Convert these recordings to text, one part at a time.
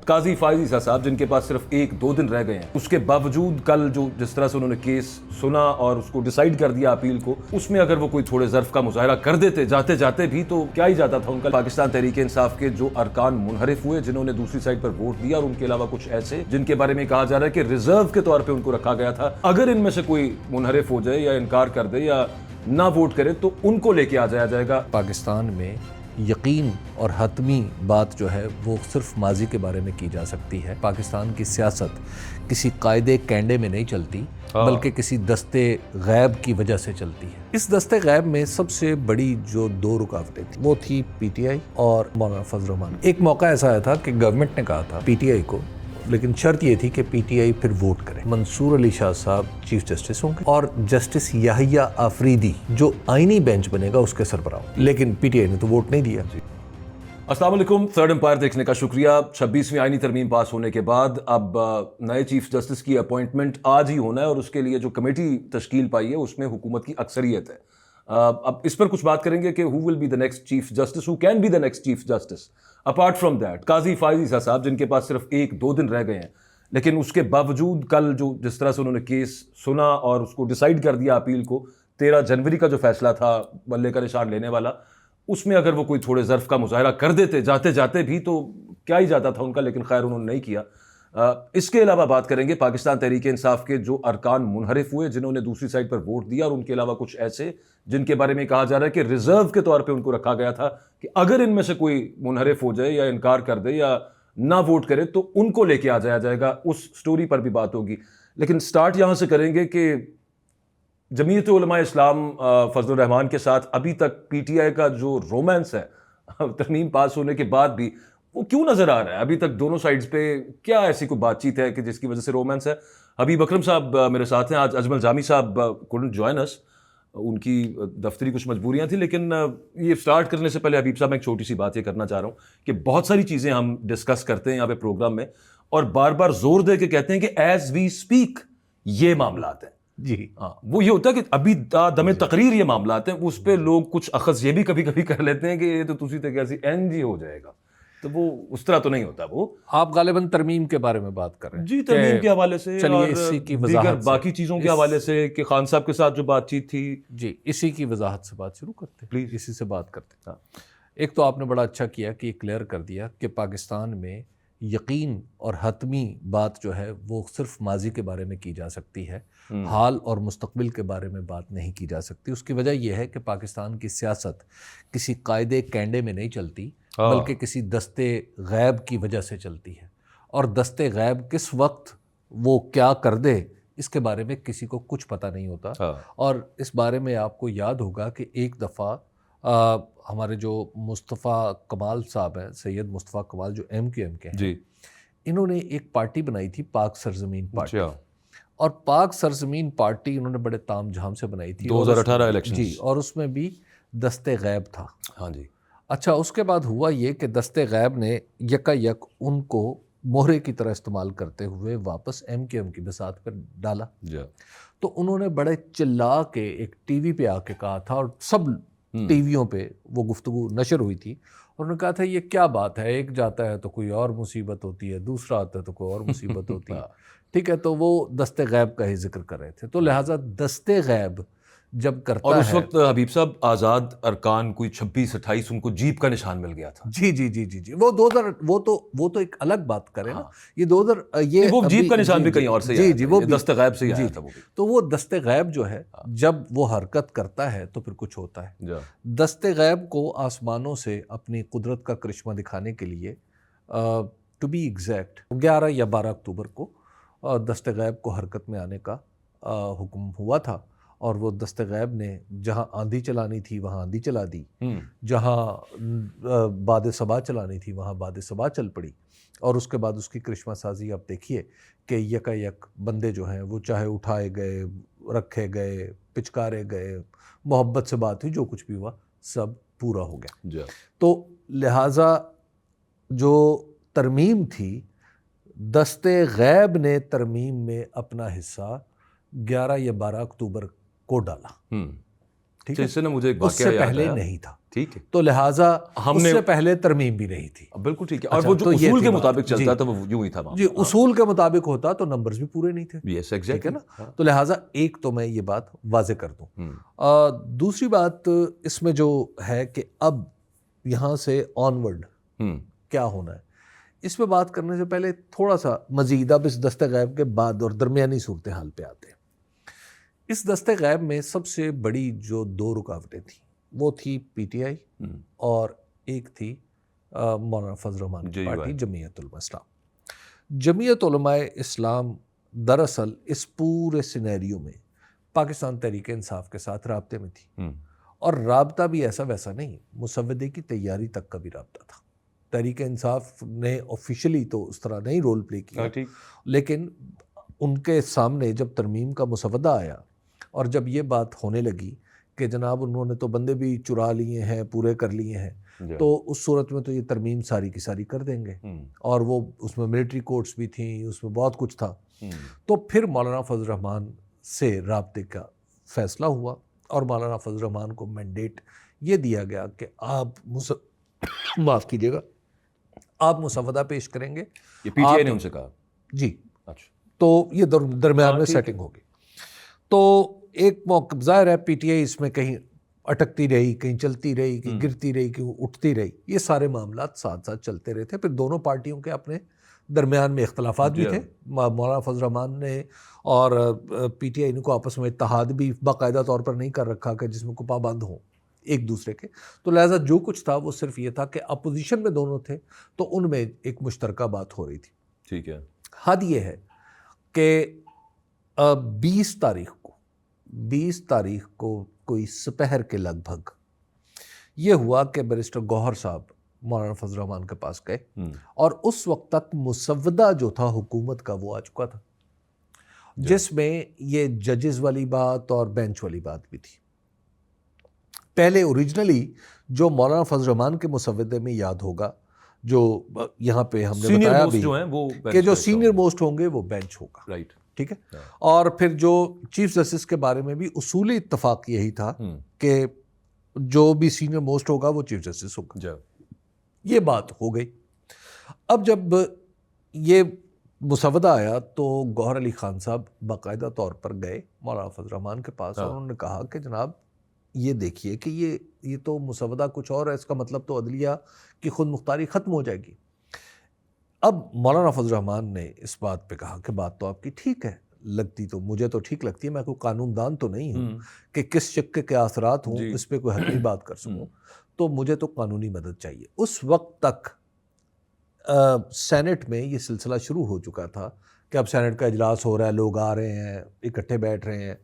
قاضی فائز عیسیٰ صاحب جن کے پاس صرف 1-2 دن رہ گئے ہیں، اس کے باوجود کل جو جس طرح سے انہوں نے کیس سنا اور اس کو ڈیسائیڈ کر دیا اپیل کو، اس میں اگر وہ کوئی تھوڑے ظرف کا مظاہرہ کر دیتے جاتے جاتے بھی تو کیا ہی جاتا تھا ان کا۔ پاکستان تحریک انصاف کے جو ارکان منحرف ہوئے، جنہوں نے دوسری سائڈ پر ووٹ دیا، اور ان کے علاوہ کچھ ایسے جن کے بارے میں کہا جا رہا ہے کہ ریزرو کے طور پہ ان کو رکھا گیا تھا، اگر ان میں سے کوئی منحرف ہو جائے یا انکار کر دے یا نہ ووٹ کرے تو ان کو لے کے آ جایا جائے گا۔ پاکستان میں یقین اور حتمی بات جو ہے وہ صرف ماضی کے بارے میں کی جا سکتی ہے۔ پاکستان کی سیاست کسی قاعدے کینڈے میں نہیں چلتی بلکہ کسی دستے غیب کی وجہ سے چلتی ہے۔ اس دستے غیب میں سب سے بڑی جو 2 رکاوٹیں تھیں وہ تھی پی ٹی آئی اور مولانا فضل الرحمان۔ ایک موقع ایسا آیا تھا کہ گورنمنٹ نے کہا تھا پی ٹی آئی کو، لیکن شرط یہ تھی کہ پی ٹی آئی پھر ووٹ کرے، منصور علی شاہ صاحب چیف جسٹس ہوں گے اور جسٹس یحییٰ آفریدی جو آئینی بینچ بنے گا اس کے سربراہ ہوں، لیکن پی ٹی آئی نے تو ووٹ نہیں دیا۔ السلام علیکم، تھرڈ امپائر دیکھنے کا شکریہ۔ 26ویں آئینی ترمیم پاس ہونے کے بعد اب نئے چیف جسٹس کی اپوائنٹمنٹ آج ہی ہونا ہے، اور اس کے لیے جو کمیٹی تشکیل پائی ہے اس میں حکومت کی اکثریت ہے۔ اب اس پر کچھ بات کریں گے کہ who will be the next chief justice, who can be the next chief justice apart from that۔ قاضی فائز عیسیٰ صاحب جن کے پاس صرف 1-2 دن رہ گئے ہیں، لیکن اس کے باوجود کل جو جس طرح سے انہوں نے کیس سنا اور اس کو ڈیسائیڈ کر دیا اپیل کو، 13 جنوری کا جو فیصلہ تھا بلے کا نشان لینے والا، اس میں اگر وہ کوئی تھوڑے ظرف کا مظاہرہ کر دیتے جاتے جاتے بھی تو کیا ہی جاتا تھا ان کا، لیکن خیر انہوں نے نہیں کیا۔ اس کے علاوہ بات کریں گے پاکستان تحریک انصاف کے جو ارکان منحرف ہوئے، جنہوں نے دوسری سائڈ پر ووٹ دیا، اور ان کے علاوہ کچھ ایسے جن کے بارے میں کہا جا رہا ہے کہ ریزرو کے طور پہ ان کو رکھا گیا تھا کہ اگر ان میں سے کوئی منحرف ہو جائے یا انکار کر دے یا نہ ووٹ کرے تو ان کو لے کے آ جایا جائے گا۔ اس سٹوری پر بھی بات ہوگی، لیکن سٹارٹ یہاں سے کریں گے کہ جمعیت علماء اسلام فضل الرحمان کے ساتھ ابھی تک پی ٹی آئی کا جو رومانس ہے ترمیم پاس ہونے کے بعد بھی وہ کیوں نظر آ رہا ہے؟ ابھی تک دونوں سائڈز پہ کیا ایسی کوئی بات چیت ہے کہ جس کی وجہ سے رومانس ہے؟ حبیب اکرم صاحب میرے ساتھ ہیں، آج اجمل جامی صاحب couldn't join us، ان کی دفتری کچھ مجبوریاں تھیں، لیکن یہ سٹارٹ کرنے سے پہلے حبیب صاحب میں ایک چھوٹی سی بات یہ کرنا چاہ رہا ہوں کہ بہت ساری چیزیں ہم ڈسکس کرتے ہیں یہاں پہ پروگرام میں اور بار بار زور دے کے کہتے ہیں کہ ایز وی اسپیک یہ معاملات ہیں۔ جی ہاں، وہ یہ ہوتا ہے کہ ابھی دم تقریر یہ معاملات ہیں، اس پہ لوگ کچھ اخذ یہ بھی کبھی کبھی کر لیتے ہیں کہ یہ تو تسی تے کیسی این جی ہو جائے گا، تو وہ اس طرح تو نہیں ہوتا۔ وہ آپ غالباً ترمیم کے بارے میں بات کر رہے ہیں؟ جی، ترمیم کے حوالے سے چلیے اور اسی کی دیگر وضاحت سے، باقی چیزوں کے حوالے سے کہ خان صاحب کے ساتھ جو بات چیت تھی، جی اسی کی وضاحت سے بات شروع کرتے ہیں، پلیز اسی سے بات کرتے ہیں۔ ایک تو آپ نے بڑا اچھا کیا کہ یہ کلیئر کر دیا کہ پاکستان میں یقین اور حتمی بات جو ہے وہ صرف ماضی کے بارے میں کی جا سکتی ہے، حال اور مستقبل کے بارے میں بات نہیں کی جا سکتی۔ اس کی وجہ یہ ہے کہ پاکستان کی سیاست کسی قاعدے کینڈے میں نہیں چلتی بلکہ کسی دستے غیب کی وجہ سے چلتی ہے، اور دستے غیب کس وقت وہ کیا کر دے اس کے بارے میں کسی کو کچھ پتہ نہیں ہوتا۔ اور اس بارے میں آپ کو یاد ہوگا کہ ایک دفعہ ہمارے جو مصطفیٰ کمال صاحب ہیں، سید مصطفیٰ کمال جو ایم کیو ایم کے ہیں، جی، انہوں نے ایک پارٹی بنائی تھی پاک سرزمین پارٹی، اچھا، اور پاک سرزمین پارٹی انہوں نے بڑے تام جھام سے بنائی تھی 2018 الیکشن، جی، اور اس میں بھی دستے غیب تھا۔ ہاں جی، اچھا، اس کے بعد ہوا یہ کہ دستے غیب نے یکا یک ان کو مہرے کی طرح استعمال کرتے ہوئے واپس ایم کیو ایم کی بساط پر ڈالا۔ تو انہوں نے بڑے چلا کے ایک ٹی وی پہ آ کے کہا تھا، اور سب ٹی ویوں پہ وہ گفتگو نشر ہوئی تھی، اور انہوں نے کہا تھا یہ کیا بات ہے، ایک جاتا ہے تو کوئی اور مصیبت ہوتی ہے، دوسرا آتا ہے تو کوئی اور مصیبت ہوتی ہے، ٹھیک ہے۔ تو وہ دستے غیب کا ہی ذکر کر رہے تھے۔ تو لہٰذا دستے غیب جب کرتا اور ہے، اس وقت حبیب صاحب آزاد ارکان کوئی 26-28 ان کو جیپ کا نشان مل گیا تھا۔ جی جی جی جی جی، وہ 2000 وہ تو ایک الگ بات کرے نا، یہ 2000 یہ وہ جیپ کا نشان بھی کہیں اور سے جی جی وہ دست غیب سے ہی آیا تھا وہ بھی۔ تو وہ دست غیب جو ہے جب وہ حرکت کرتا ہے تو پھر کچھ ہوتا ہے۔ دست غیب کو آسمانوں سے اپنی قدرت کا کرشمہ دکھانے کے لیے ٹو بی ایگزیکٹ 11 یا 12 اکتوبر کو دست غیب کو حرکت میں آنے کا حکم ہوا تھا، اور وہ دست غیب نے جہاں آندھی چلانی تھی وہاں آندھی چلا دی، جہاں باد صبا چلانی تھی وہاں باد صبا چل پڑی، اور اس کے بعد اس کی کرشمہ سازی آپ دیکھیے کہ یکا یک بندے جو ہیں وہ چاہے اٹھائے گئے، رکھے گئے، پچکارے گئے، محبت سے بات ہوئی، جو کچھ بھی ہوا سب پورا ہو گیا۔ تو لہٰذا جو ترمیم تھی، دست غیب نے ترمیم میں اپنا حصہ 11 یا 12 اکتوبر کو ڈالا، ٹھیک ہے، اس سے نا مجھے ایک اس واقعہ سے یاد پہلے آیا، نہیں تھا۔ ٹھیک ہے. تو لہٰذا ہم اس نے سے پہلے ترمیم بھی نہیں تھی. بالکل ٹھیک ہے. اور وہ جو اصول کے مطابق چلتا تھا وہ یوں ہی تھا. جی اصول کے مطابق ہوتا تو نمبرز بھی پورے نہیں تھے. یس ٹھیک ہے ایگزیکٹلی. نا. تو لہٰذا ایک تو میں یہ بات واضح کر دوں. دوسری بات اس میں جو ہے کہ اب یہاں سے آنورڈ کیا ہونا ہے، اس پہ بات کرنے سے پہلے تھوڑا سا مزید اب اس دست غیب کے بعد اور درمیانی صورتحال پہ آتے ہیں. اس دست غیب میں سب سے بڑی جو دو رکاوٹیں تھیں وہ تھی پی ٹی آئی اور ایک تھی مولانا فضل الرحمان کی پارٹی جمعیت علماء اسلام. جمعیت علماء اسلام دراصل اس پورے سینیریو میں پاکستان تحریک انصاف کے ساتھ رابطے میں تھی، اور رابطہ بھی ایسا ویسا نہیں، مسودے کی تیاری تک کا بھی رابطہ تھا. تحریک انصاف نے آفیشلی تو اس طرح نہیں رول پلے کیا، لیکن ان کے سامنے جب ترمیم کا مسودہ آیا اور جب یہ بات ہونے لگی کہ جناب انہوں نے تو بندے بھی چرا لیے ہیں، پورے کر لیے ہیں، تو اس صورت میں تو یہ ترمیم ساری کی ساری کر دیں گے. اور وہ اس میں ملٹری کورٹس بھی تھیں، اس میں بہت کچھ تھا. تو پھر مولانا فضل الرحمان سے رابطے کا فیصلہ ہوا اور مولانا فضل الرحمان کو مینڈیٹ یہ دیا گیا کہ آپ معاف کیجیے گا، آپ مسودہ پیش کریں گے. یہ پی ٹی آئی نے ان سے کہا. جی اچھا. تو یہ درمیان میں سیٹنگ ہوگی. تو ایک موقع ظاہر ہے پی ٹی آئی اس میں کہیں اٹکتی رہی، کہیں چلتی رہی، کہیں گرتی رہی، کہیں اٹھتی رہی. یہ سارے معاملات ساتھ ساتھ چلتے رہے تھے. پھر دونوں پارٹیوں کے اپنے درمیان میں اختلافات بھی تھے. مولانا فضل الرحمان نے اور پی ٹی آئی کو آپس میں اتحاد بھی باقاعدہ طور پر نہیں کر رکھا کہ جس میں کوئی پابند ہوں ایک دوسرے کے. تو لہٰذا جو کچھ تھا وہ صرف یہ تھا کہ اپوزیشن میں دونوں تھے تو ان میں ایک مشترکہ بات ہو رہی تھی. ٹھیک ہے. حد یہ ہے کہ 20 تاریخ کو کوئی سپہر کے لگ بھگ یہ ہوا کہ بیرسٹر گوہر صاحب مولانا فضل الرحمان کے پاس گئے، اور اس وقت تک مسودہ جو تھا حکومت کا وہ آ چکا تھا، جس میں یہ ججز والی بات اور بینچ والی بات بھی تھی. پہلے اوریجنلی جو مولانا فضل الرحمان کے مسودے میں یاد ہوگا، جو یہاں پہ ہم نے بتایا بھی کہ جو سینئر موسٹ ہوں گے وہ بینچ ہوگا. رائٹ. ٹھیک ہے. اور پھر جو چیف جسٹس کے بارے میں بھی اصولی اتفاق یہی تھا کہ جو بھی سینئر موسٹ ہوگا وہ چیف جسٹس ہوگا. یہ بات ہو گئی. اب جب یہ مسودہ آیا تو گوہر علی خان صاحب باقاعدہ طور پر گئے مولانا فضل الرحمان کے پاس اور انہوں نے کہا کہ جناب یہ دیکھیے کہ یہ تو مسودہ کچھ اور ہے، اس کا مطلب تو عدلیہ کی خود مختاری ختم ہو جائے گی. اب مولانا فضل الرحمان نے اس بات پہ کہا کہ بات تو آپ کی ٹھیک ہے، لگتی تو مجھے تو ٹھیک لگتی ہے، میں کوئی قانون دان تو نہیں ہوں کہ کس شق کے اثرات ہوں اس پہ کوئی حقیقی بات کر سکوں، تو مجھے تو قانونی مدد چاہیے. اس وقت تک سینٹ میں یہ سلسلہ شروع ہو چکا تھا کہ اب سینٹ کا اجلاس ہو رہا ہے، لوگ آ رہے ہیں، اکٹھے بیٹھ رہے ہیں.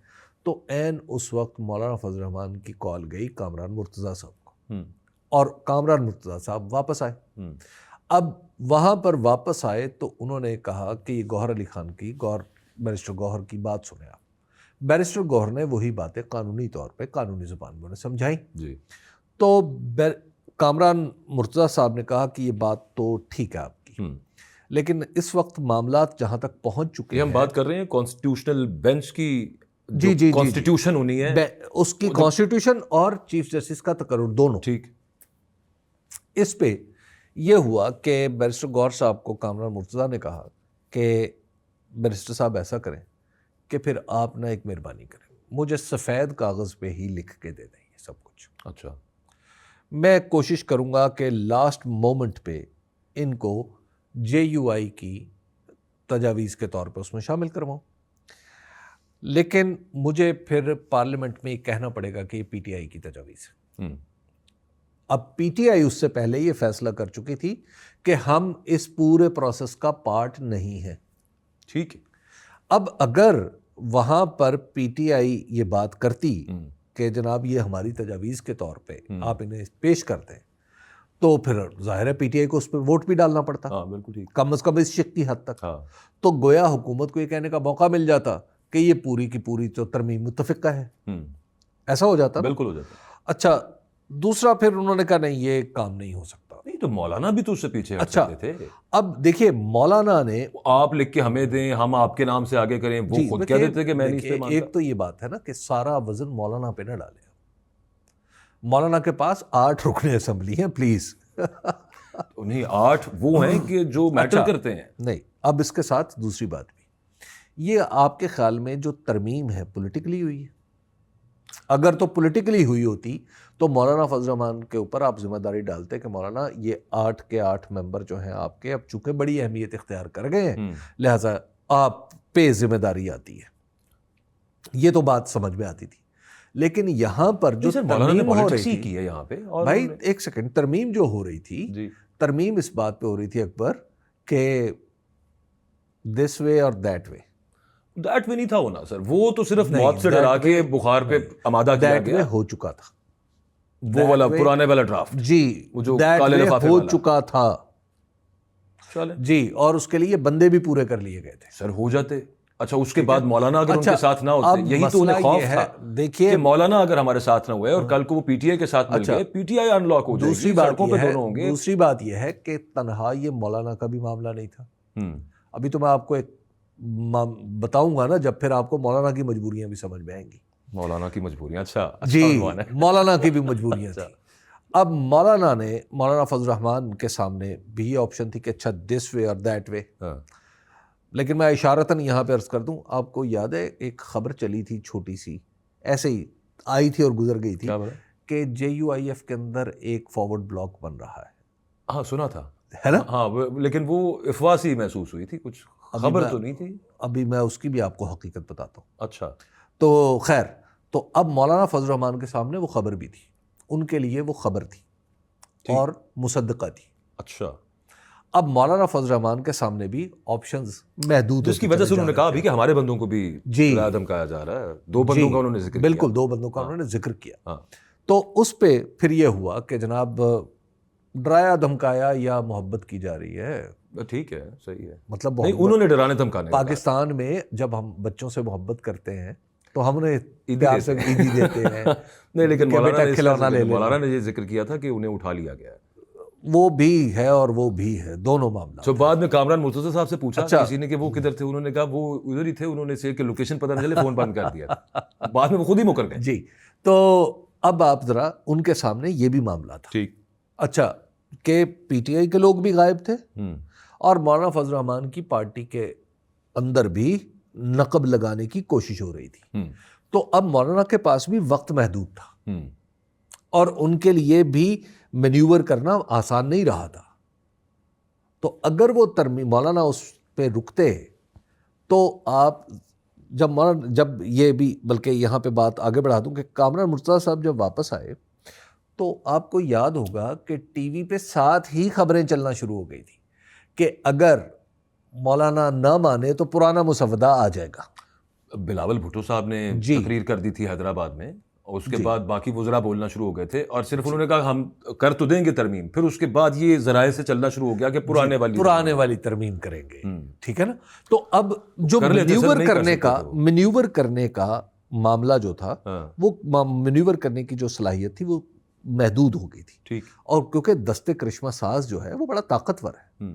تو عین اس وقت مولانا فضل الرحمان کی کال گئی کامران مرتضیٰ صاحب کو، اور کامران مرتضیٰ صاحب واپس آئے. اب وہاں پر واپس آئے تو انہوں نے کہا کہ یہ گوہر علی خان کی بیرسٹر گوہر کی بات سنیں آپ. بیرسٹر گوہر نے وہی باتیں قانونی طور پہ قانونی زبان میں انہیں سمجھائیں. تو کامران مرتضیٰ صاحب نے کہا کہ یہ بات تو ٹھیک ہے آپ کی، لیکن اس وقت معاملات جہاں تک پہنچ چکے ہیں، ہم بات کر رہے ہیں کانسٹیٹیوشنل بینچ کی، جی کانسٹیٹیوشن ہونی ہے اس کی، کانسٹیٹیوشن اور چیف جسٹس کا تقرر دونوں. ٹھیک. اس پہ یہ ہوا کہ بیرسٹر گوہر صاحب کو کامران مرتضیٰ نے کہا کہ بیرسٹر صاحب ایسا کریں کہ پھر آپ نہ ایک مہربانی کریں، مجھے سفید کاغذ پہ ہی لکھ کے دے دیں یہ سب کچھ. اچھا. میں کوشش کروں گا کہ لاسٹ مومنٹ پہ ان کو جے یو آئی کی تجاویز کے طور پہ اس میں شامل کرواؤں، لیکن مجھے پھر پارلیمنٹ میں یہ کہنا پڑے گا کہ یہ پی ٹی آئی کی تجاویز ہے. اب پی ٹی آئی اس سے پہلے یہ فیصلہ کر چکی تھی کہ ہم اس پورے پروسیس کا پارٹ نہیں ہیں. ٹھیک ہے. اب اگر وہاں پر پی ٹی آئی یہ بات کرتی کہ جناب یہ ہماری تجاویز کے طور پہ آپ انہیں پیش کر دیں، تو پھر ظاہر ہے پی ٹی آئی کو اس پہ ووٹ بھی ڈالنا پڑتا. بالکل ٹھیک. کم از کم اس شق کی حد تک. تو گویا حکومت کو یہ کہنے کا موقع مل جاتا کہ یہ پوری کی پوری تو ترمیم متفقہ ہے. ایسا ہو جاتا. بالکل ہو جاتا. اچھا. دوسرا پھر انہوں نے کہا نہیں یہ کام نہیں ہو سکتا. نہیں تو مولانا بھی تو اس سے پیچھے ہٹ اچھا سکتے تھے. اب دیکھیے مولانا نے آپ لکھ کے ہمیں دیں، ہم آپ کے نام سے آگے کریں، وہ خود کہہ دیتے کہ میں نہیں اس پہ مانتا. ایک تو یہ بات ہے نا کہ سارا وزن مولانا پہ نہ ڈالے. مولانا کے پاس 8 رکن اسمبلی ہیں پلیز. انہیں 8 وہ ہیں کہ جو میٹر کرتے ہیں. نہیں, اب اس کے ساتھ دوسری بات بھی, یہ آپ کے خیال میں جو ترمیم ہے پولیٹیکلی ہوئی ہے؟ اگر تو پولیٹیکلی ہوئی ہوتی تو مولانا فضل الرحمان کے اوپر آپ ذمہ داری ڈالتے کہ مولانا یہ 8 کے 8 ممبر جو ہیں آپ کے اب چونکہ بڑی اہمیت اختیار کر گئے ہیں لہٰذا آپ پہ ذمہ داری آتی ہے. یہ تو بات سمجھ میں آتی تھی. لیکن یہاں پر جو ترمیم ہو رہی تھی یہاں پہ بھائی ایک سیکنڈ, ترمیم جو ہو رہی تھی ترمیم اس بات پہ ہو رہی تھی اکبر کہ دس وے اور دیٹ وے. دیٹ وے نہیں تھا ہونا سر, وہ تو صرف موت سے ڈرا کے بخار پہ آمادہ کیا گیا. دیٹ وے ہو چکا تھا, وہ والا پرانے والا ڈرافٹ. جی دیٹ وے ہو چکا تھا جی, اور اس کے لیے بندے بھی پورے کر لیے گئے تھے. سر ہو جاتے. اچھا اس کے بعد مولانا اگر ان کے ساتھ نہ ہوتے, یہی تو انہیں خوف تھا. دیکھیے کہ مولانا اگر ہمارے ساتھ نہ ہوئے اور کل کو وہ پی ٹی آئی کے ساتھ مل گئے, P T I in log ہو جائے گی, سڑکوں پہ دونوں ہوں گے. دوسری بات یہ ہے کہ تنہا یہ مولانا کا بھی معاملہ نہیں تھا. ابھی تو میں آپ کو ایک بتاؤں گا نا جب پھر آپ کو مولانا کی مجبوریاں بھی سمجھ میں آئیں گی. مولانا کی مجبوریاں, اچھا جی مولانا کی بھی مجبوریاں تھیں. اب مولانا فضل الرحمان کے سامنے بھی یہ آپشن تھی کہ اچھا دس وے اور دیٹ وے. لیکن میں اشارتاً یہاں پہ عرض کر دوں, آپ کو یاد ہے ایک خبر چلی تھی چھوٹی سی, ایسے ہی آئی تھی اور گزر گئی تھی, کہ JUIF کے اندر ایک فارورڈ بلاک بن رہا ہے. ہاں سنا تھا, ہے نا. ہاں لیکن وہ افواہ سی محسوس ہوئی تھی, کچھ خبر تو نہیں تھی. ابھی میں اس کی بھی آپ کو حقیقت بتاتا ہوں. اچھا تو خیر, تو اب مولانا فضل الرحمان کے سامنے وہ خبر بھی تھی, ان کے لیے وہ خبر تھی اور مصدقہ تھی. اچھا اب مولانا فضل الرحمان کے سامنے بھی آپشنز محدود, جس کی وجہ سے انہوں نے کہا بھی کہ ہمارے بندوں کو بھی دھمکایا جا رہا ہے. 2 بندوں کا انہوں نے ذکر کیا. بالکل 2 بندوں کا انہوں نے ذکر کیا. تو اس پہ پھر یہ ہوا کہ جناب ڈرایا دھمکایا یا محبت کی جا رہی ہے. ٹھیک ہے, صحیح ہے. مطلب انہوں نے ڈرانے دھمکانے. پاکستان میں جب ہم بچوں سے محبت کرتے ہیں تو ہم انہیں پیار سے عیدی دیتے ہیں. نہیں لیکن مولانا نے یہ ذکر کیا تھا کہ انہیں اٹھا لیا گیا ہے. وہ بھی ہے اور وہ بھی ہے, دونوں معاملات. تو بعد میں کامران مرتضی صاحب سے پوچھا کسی نے کہ وہ کدھر تھے, انہوں نے کہا وہ ادھر ہی تھے, انہوں نے سے کہ لوکیشن پتہ نہ چلے فون بند کر دیا. بعد میں وہ خود ہی مکر گئے. جی تو اب آپ ذرا ان کے سامنے یہ بھی معاملہ تھا. ٹھیک. اچھا کہ PTI کے لوگ بھی غائب تھے اور مولانا فضل الرحمان کی پارٹی کے اندر بھی نقب لگانے کی کوشش ہو رہی تھی. تو اب مولانا کے پاس بھی وقت محدود تھا اور ان کے لیے بھی مینیور کرنا آسان نہیں رہا تھا. تو اگر وہ مولانا اس پہ رکتے تو آپ جب یہ بھی, بلکہ یہاں پہ بات آگے بڑھا دوں کہ کامران مرتضیٰ صاحب جب واپس آئے تو آپ کو یاد ہوگا کہ ٹی وی پہ ساتھ ہی خبریں چلنا شروع ہو گئی تھی کہ اگر مولانا نہ مانے تو پرانا مسودہ آ جائے گا. بلاول بھٹو صاحب نے تقریر کر دی تھی حیدرآباد میں, اور اس کے بعد باقی وزراء بولنا شروع ہو گئے تھے اور صرف انہوں نے کہا ہم کر تو دیں گے ترمیم. پھر اس کے بعد یہ ذرائع سے چلنا شروع ہو گیا کہ پرانے والی ترمیم کریں گے. ٹھیک ہے نا. تو اب جو مینیور کرنے کا معاملہ جو تھا, وہ مینیور کرنے کی جو صلاحیت تھی وہ محدود ہو گئی تھی. ٹھیک. اور کیونکہ دستے کرشمہ ساز جو ہے وہ بڑا طاقتور ہے,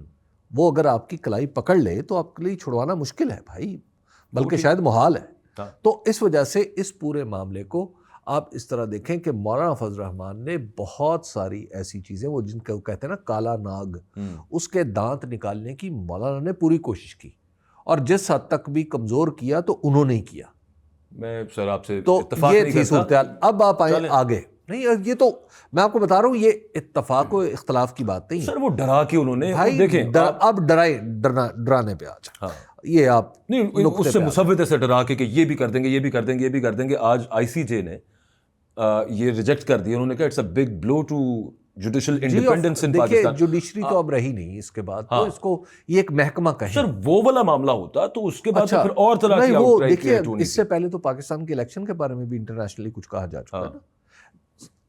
وہ اگر آپ کی کلائی پکڑ لے تو آپ کے لیے چھڑوانا مشکل ہے بھائی, بلکہ شاید محال ہے. تو اس وجہ سے اس پورے معاملے کو آپ اس طرح دیکھیں کہ مولانا فضل الرحمان نے بہت ساری ایسی چیزیں, وہ جن کو کہتے ہیں نا کالا ناگ, اس کے دانت نکالنے کی مولانا نے پوری کوشش کی, اور جس حد تک بھی کمزور کیا تو انہوں نے کیا. میں سر آپ سے تو یہ تھی صورتحال. اب آپ آئیں آگے. نہیں یہ تو میں آپ کو بتا رہا ہوں, یہ اتفاق و اختلاف کی بات نہیں سر. وہ ڈرا کے انہوں نے دیکھیں, اب ڈرانے پہ آ جائیں. یہ آپ نہیں اس سے مسودے سے ڈرا کے کہ یہ بھی کر دیں گے, یہ بھی کر دیں گے, یہ بھی کر دیں گے. آج ICJ نے یہ ریجیکٹ کر دیا. انہوں نے کہا it's a big blow to judicial independence in Pakistan. Judiciary تو اب رہی نہیں اس کے بعد, تو اس کو یہ ایک محکمہ کہیں. سر وہ والا معاملہ ہوتا تو اس کے بعد پھر اور طرح کی آؤٹ رائٹ دیکھیے, اس سے پہلے تو پاکستان کے الیکشن کے بارے میں بھی انٹرنیشنلی کچھ کہا جا چکا ہے نا.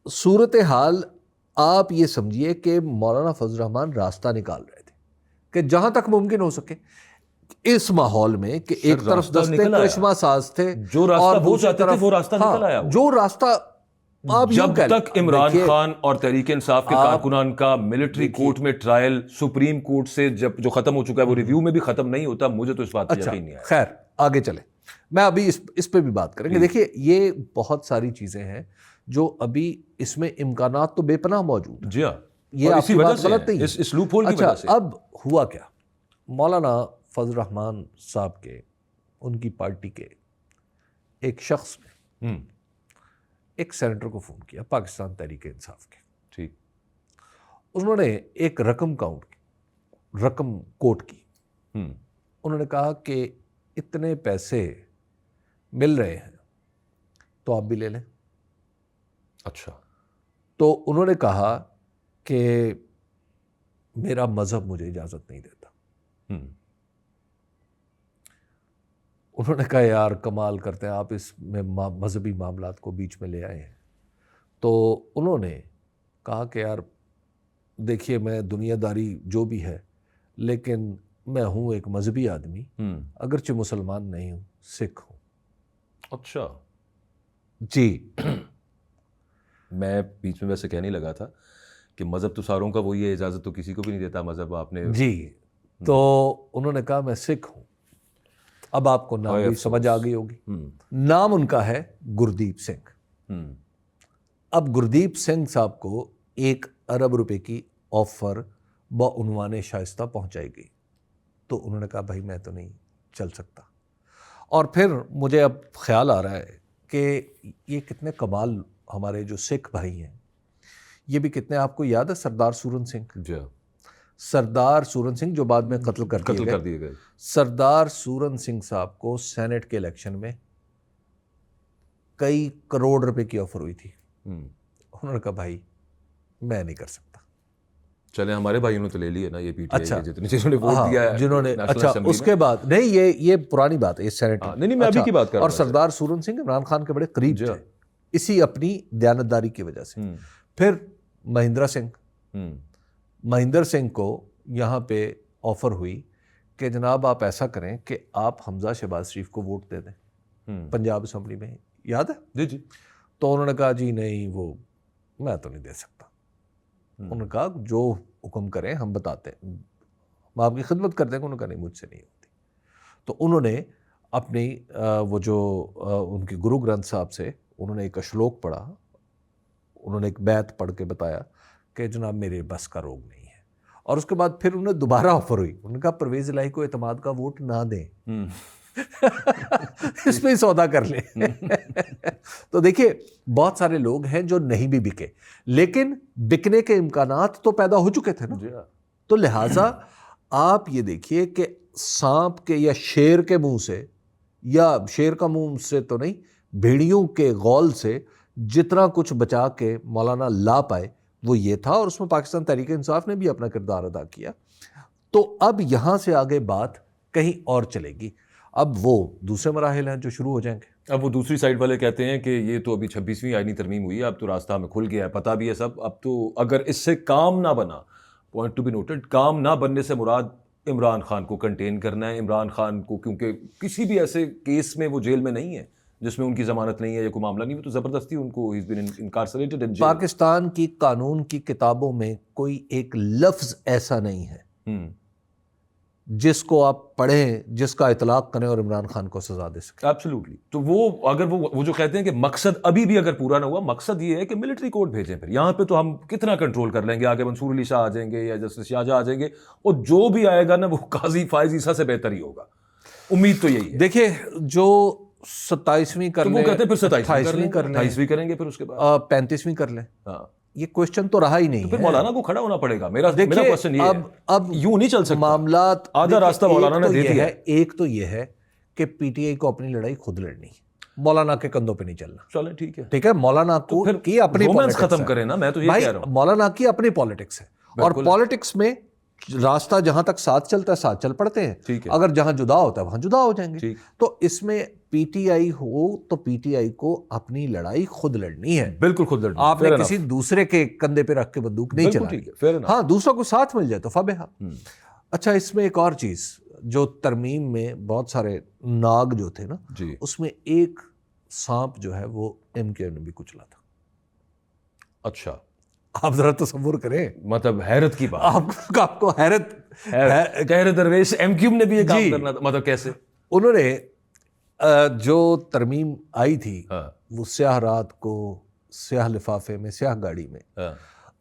صورتحال آپ یہ سمجھیے کہ مولانا فضل الرحمان راستہ نکال رہے تھے کہ جہاں تک ممکن ہو سکے اس ماحول میں, کہ ایک طرف دستے کرشمہ ساز تھے, جو راستہ وہ چاہتے تھے وہ راستہ نکل آیا. جو راستہ جب تک عمران خان اور تحریک انصاف کے کارکنان کا ملٹری کورٹ میں ٹرائل سپریم کورٹ سے جب جو ختم ہو چکا ہے وہ ریویو میں بھی ختم نہیں ہوتا, مجھے تو اس بات پر یقین نہیں آیا. خیر آگے چلیں, میں ابھی اس پہ بھی بات کریں گے. دیکھیے یہ بہت ساری چیزیں ہیں جو ابھی اس میں امکانات تو بے پناہ موجود ہیں. جی ہاں، یہ آپ کی بات غلط نہیں ہے. اس لوپ ہول کی اچھا، وجہ سے. اب ہوا کیا، مولانا فضل الرحمان صاحب کے، ان کی پارٹی کے ایک شخص نے ایک سینیٹر کو فون کیا، پاکستان تحریک انصاف کے. ٹھیک. انہوں نے ایک رقم کوٹ کی. انہوں نے کہا کہ اتنے پیسے مل رہے ہیں تو آپ بھی لے لیں. اچھا. تو انہوں نے کہا کہ میرا مذہب مجھے اجازت نہیں دیتا. انہوں نے کہا یار کمال کرتے ہیں آپ، اس میں مذہبی معاملات کو بیچ میں لے آئے ہیں. تو انہوں نے کہا کہ یار دیکھیے میں دنیا داری جو بھی ہے لیکن میں ہوں ایک مذہبی آدمی، اگرچہ مسلمان نہیں ہوں، سکھ ہوں. اچھا جی. میں بیچ میں ویسے کہنے لگا تھا کہ مذہب تو ساروں کا وہی ہے، اجازت تو کسی کو بھی نہیں دیتا مذہب. آپ نے جی. تو انہوں نے کہا میں سکھ ہوں. اب آپ کو نام بھی سمجھ آ گئی ہوگی. نام ان کا ہے گردیپ سنگھ. اب گردیپ سنگھ صاحب کو 1 ارب روپے کی آفر بعنوان شائستہ پہنچائی گئی. تو انہوں نے کہا بھائی میں تو نہیں چل سکتا. اور پھر مجھے اب خیال آ رہا ہے کہ یہ کتنے کمال ہمارے جو سکھ بھائی ہیں، یہ بھی کتنے، آپ کو یاد ہے سردار سورن سنگھ؟ جی. سردار سورن سنگھ جو بعد میں قتل کر دیے گئے. سردار سورن سنگھ صاحب کو سینٹ کے الیکشن میں کئی کروڑ روپے کی آفر ہوئی تھی. انہوں نے کہا بھائی میں نہیں کر سکتا. چلے ہمارے بھائیوں نے تو لے لیا نا یہ پی ٹی آئی کے جتنے چیزوں نے ووٹ دیا ہے جنہوں نے. اچھا اس کے بعد نہیں، یہ پرانی بات ہے، یہ سینٹ. نہیں میں ابھی کی بات کر رہا ہوں. اور سردار سورن سنگھ عمران خان کے بڑے قریب تھے اسی اپنی دیانتداری کی وجہ سے. پھر مہندر سنگھ کو یہاں پہ آفر ہوئی کہ جناب آپ ایسا کریں کہ آپ حمزہ شہباز شریف کو ووٹ دے دیں پنجاب اسمبلی میں، یاد ہے؟ جی. تو انہوں نے کہا جی نہیں، وہ میں تو نہیں دے سکتا. انہوں نے کہا جو حکم کریں ہم بتاتے ہیں، ہم آپ کی خدمت کرتے ہیں. انہوں نے کہا نہیں مجھ سے نہیں ہوتی. تو انہوں نے اپنی وہ جو ان کے گرو گرنتھ صاحب سے انہوں نے ایک اشلوک پڑھا. انہوں نے ایک بیت پڑھ کے بتایا کہ جناب میرے بس کا روگ نہیں ہے. اور اس کے بعد پھر انہیں دوبارہ آفر ہوئی. انہوں نے کہا پرویز الہی کو اعتماد کا ووٹ نہ دیں، اس پہ ہی سودا کر لیں. تو دیکھیے بہت سارے لوگ ہیں جو نہیں بھی بکے، لیکن بکنے کے امکانات تو پیدا ہو چکے تھے نا. تو لہٰذا آپ یہ دیکھیے کہ سانپ کے یا شیر کے منہ سے، یا شیر کا منہ سے تو نہیں، بھیڑیوں کے غول سے جتنا کچھ بچا کے مولانا لا پائے وہ یہ تھا. اور اس میں پاکستان تحریک انصاف نے بھی اپنا کردار ادا کیا. تو اب یہاں سے آگے بات کہیں اور چلے گی. اب وہ دوسرے مراحل ہیں جو شروع ہو جائیں گے. اب وہ دوسری سائڈ والے کہتے ہیں کہ یہ تو ابھی 26ویں آئینی ترمیم ہوئی ہے، اب تو راستہ ہمیں کھل گیا ہے، پتہ بھی ہے سب. اب تو اگر اس سے کام نہ بنا، پوائنٹ ٹو بی نوٹڈ، کام نہ بننے سے مراد عمران خان کو کنٹین کرنا ہے. عمران خان کو کیونکہ کسی بھی ایسے کیس میں وہ جیل میں نہیں ہے جس میں ان کی ضمانت نہیں ہے یا کوئی معاملہ نہیں، وہ تو زبردستی ان کو he's been incarcerated in jail. Pakistan کی قانون کی کتابوں میں کوئی ایک لفظ ایسا نہیں ہے جس کو آپ پڑھیں، جس کا اطلاق کریں اور عمران خان کو سزا دے سکیں. ایبسلیوٹلی. تو وہ اگر وہ جو کہتے ہیں کہ مقصد ابھی بھی اگر پورا نہ ہوا، مقصد یہ ہے کہ ملٹری کورٹ بھیجیں. پھر یہاں پہ تو ہم کتنا کنٹرول کر لیں گے، آگے منصور علی شاہ آ جائیں گے یا جسٹس شاہجہاں آ جائیں گے، اور جو بھی آئے گا نا وہ قاضی فائز عیسیٰ سے بہتر ہی ہوگا. امید تو یہی ہے. دیکھیے جو 27ویں کر لیں، وہ کہتے ہیں پھر 28ویں کر لیں، 28ویں کریں گے، پھر اس کے بعد 35ویں کر لیں. یہ کوشچن تو رہا ہی نہیں. پھر مولانا کو کھڑا ہونا پڑے گا. میرا کوشچن یہ ہے، اب یوں نہیں چل سکتا معاملات. آدھا راستہ مولانا نے دے دیا ہے. ایک تو یہ ہے کہ پی ٹی آئی کو اپنی لڑائی خود لڑنی، مولانا کے کندھوں پہ نہیں چلنا. چلیں ٹھیک ہے، ٹھیک ہے. مولانا کو کی اپنی رومانس ختم کریں نا. میں تو یہ کہہ رہا ہوں مولانا کی اپنی پالیٹکس ہے، اور پالیٹکس میں راستہ جہاں تک ساتھ چلتا ہے ساتھ چل پڑتے ہیں، اگر جہاں جدا ہوتا ہے وہاں جدا ہو جائیں گے. تو اس میں پی ٹی آئی ہو تو پی ٹی آئی کو اپنی لڑائی خود لڑنی ہے. بالکل خود لڑنی. آپ نے کسی دوسرے کے کندھے پہ رکھ کے بندوق نہیں چلانی. ہاں دوسروں کو ساتھ مل جائے تو فبہا. اچھا اس میں ایک اور چیز جو ترمیم میں بہت سارے ناگ جو تھے نا، اس میں ایک سانپ جو ہے وہ ایم کیو نے بھی کچلا تھا. اچھا آپ ذرا تصور کریں، مطلب حیرت کی بات. آپ کو حیرت کہہ درویش ایم کیو نے بھی یہ کام کرنا تھا. مطلب کیسے؟ انہوں نے جو ترمیم آئی تھی وہ سیاہ رات کو سیاہ لفافے میں، سیاہ گاڑی میں.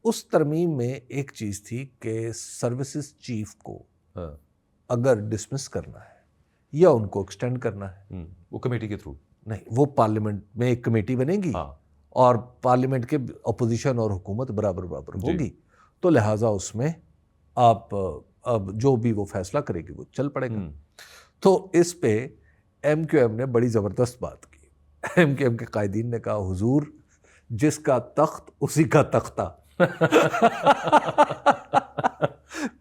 اس ترمیم میں ایک چیز تھی کہ سروسز چیف کو اگر ڈسمس کرنا ہے یا ان کو ایکسٹینڈ کرنا ہے، وہ کمیٹی کے تھرو نہیں، وہ پارلیمنٹ میں ایک کمیٹی بنے گی اور پارلیمنٹ کے اپوزیشن اور حکومت برابر ہوگی، تو لہٰذا اس میں آپ اب جو بھی وہ فیصلہ کرے گی وہ چل پڑے گا. تو اس پہ ایم کیو ایم نے بڑی زبردست بات کی. ایم کیو ایم کے قائدین نے کہا حضور جس کا تخت اسی کا تختہ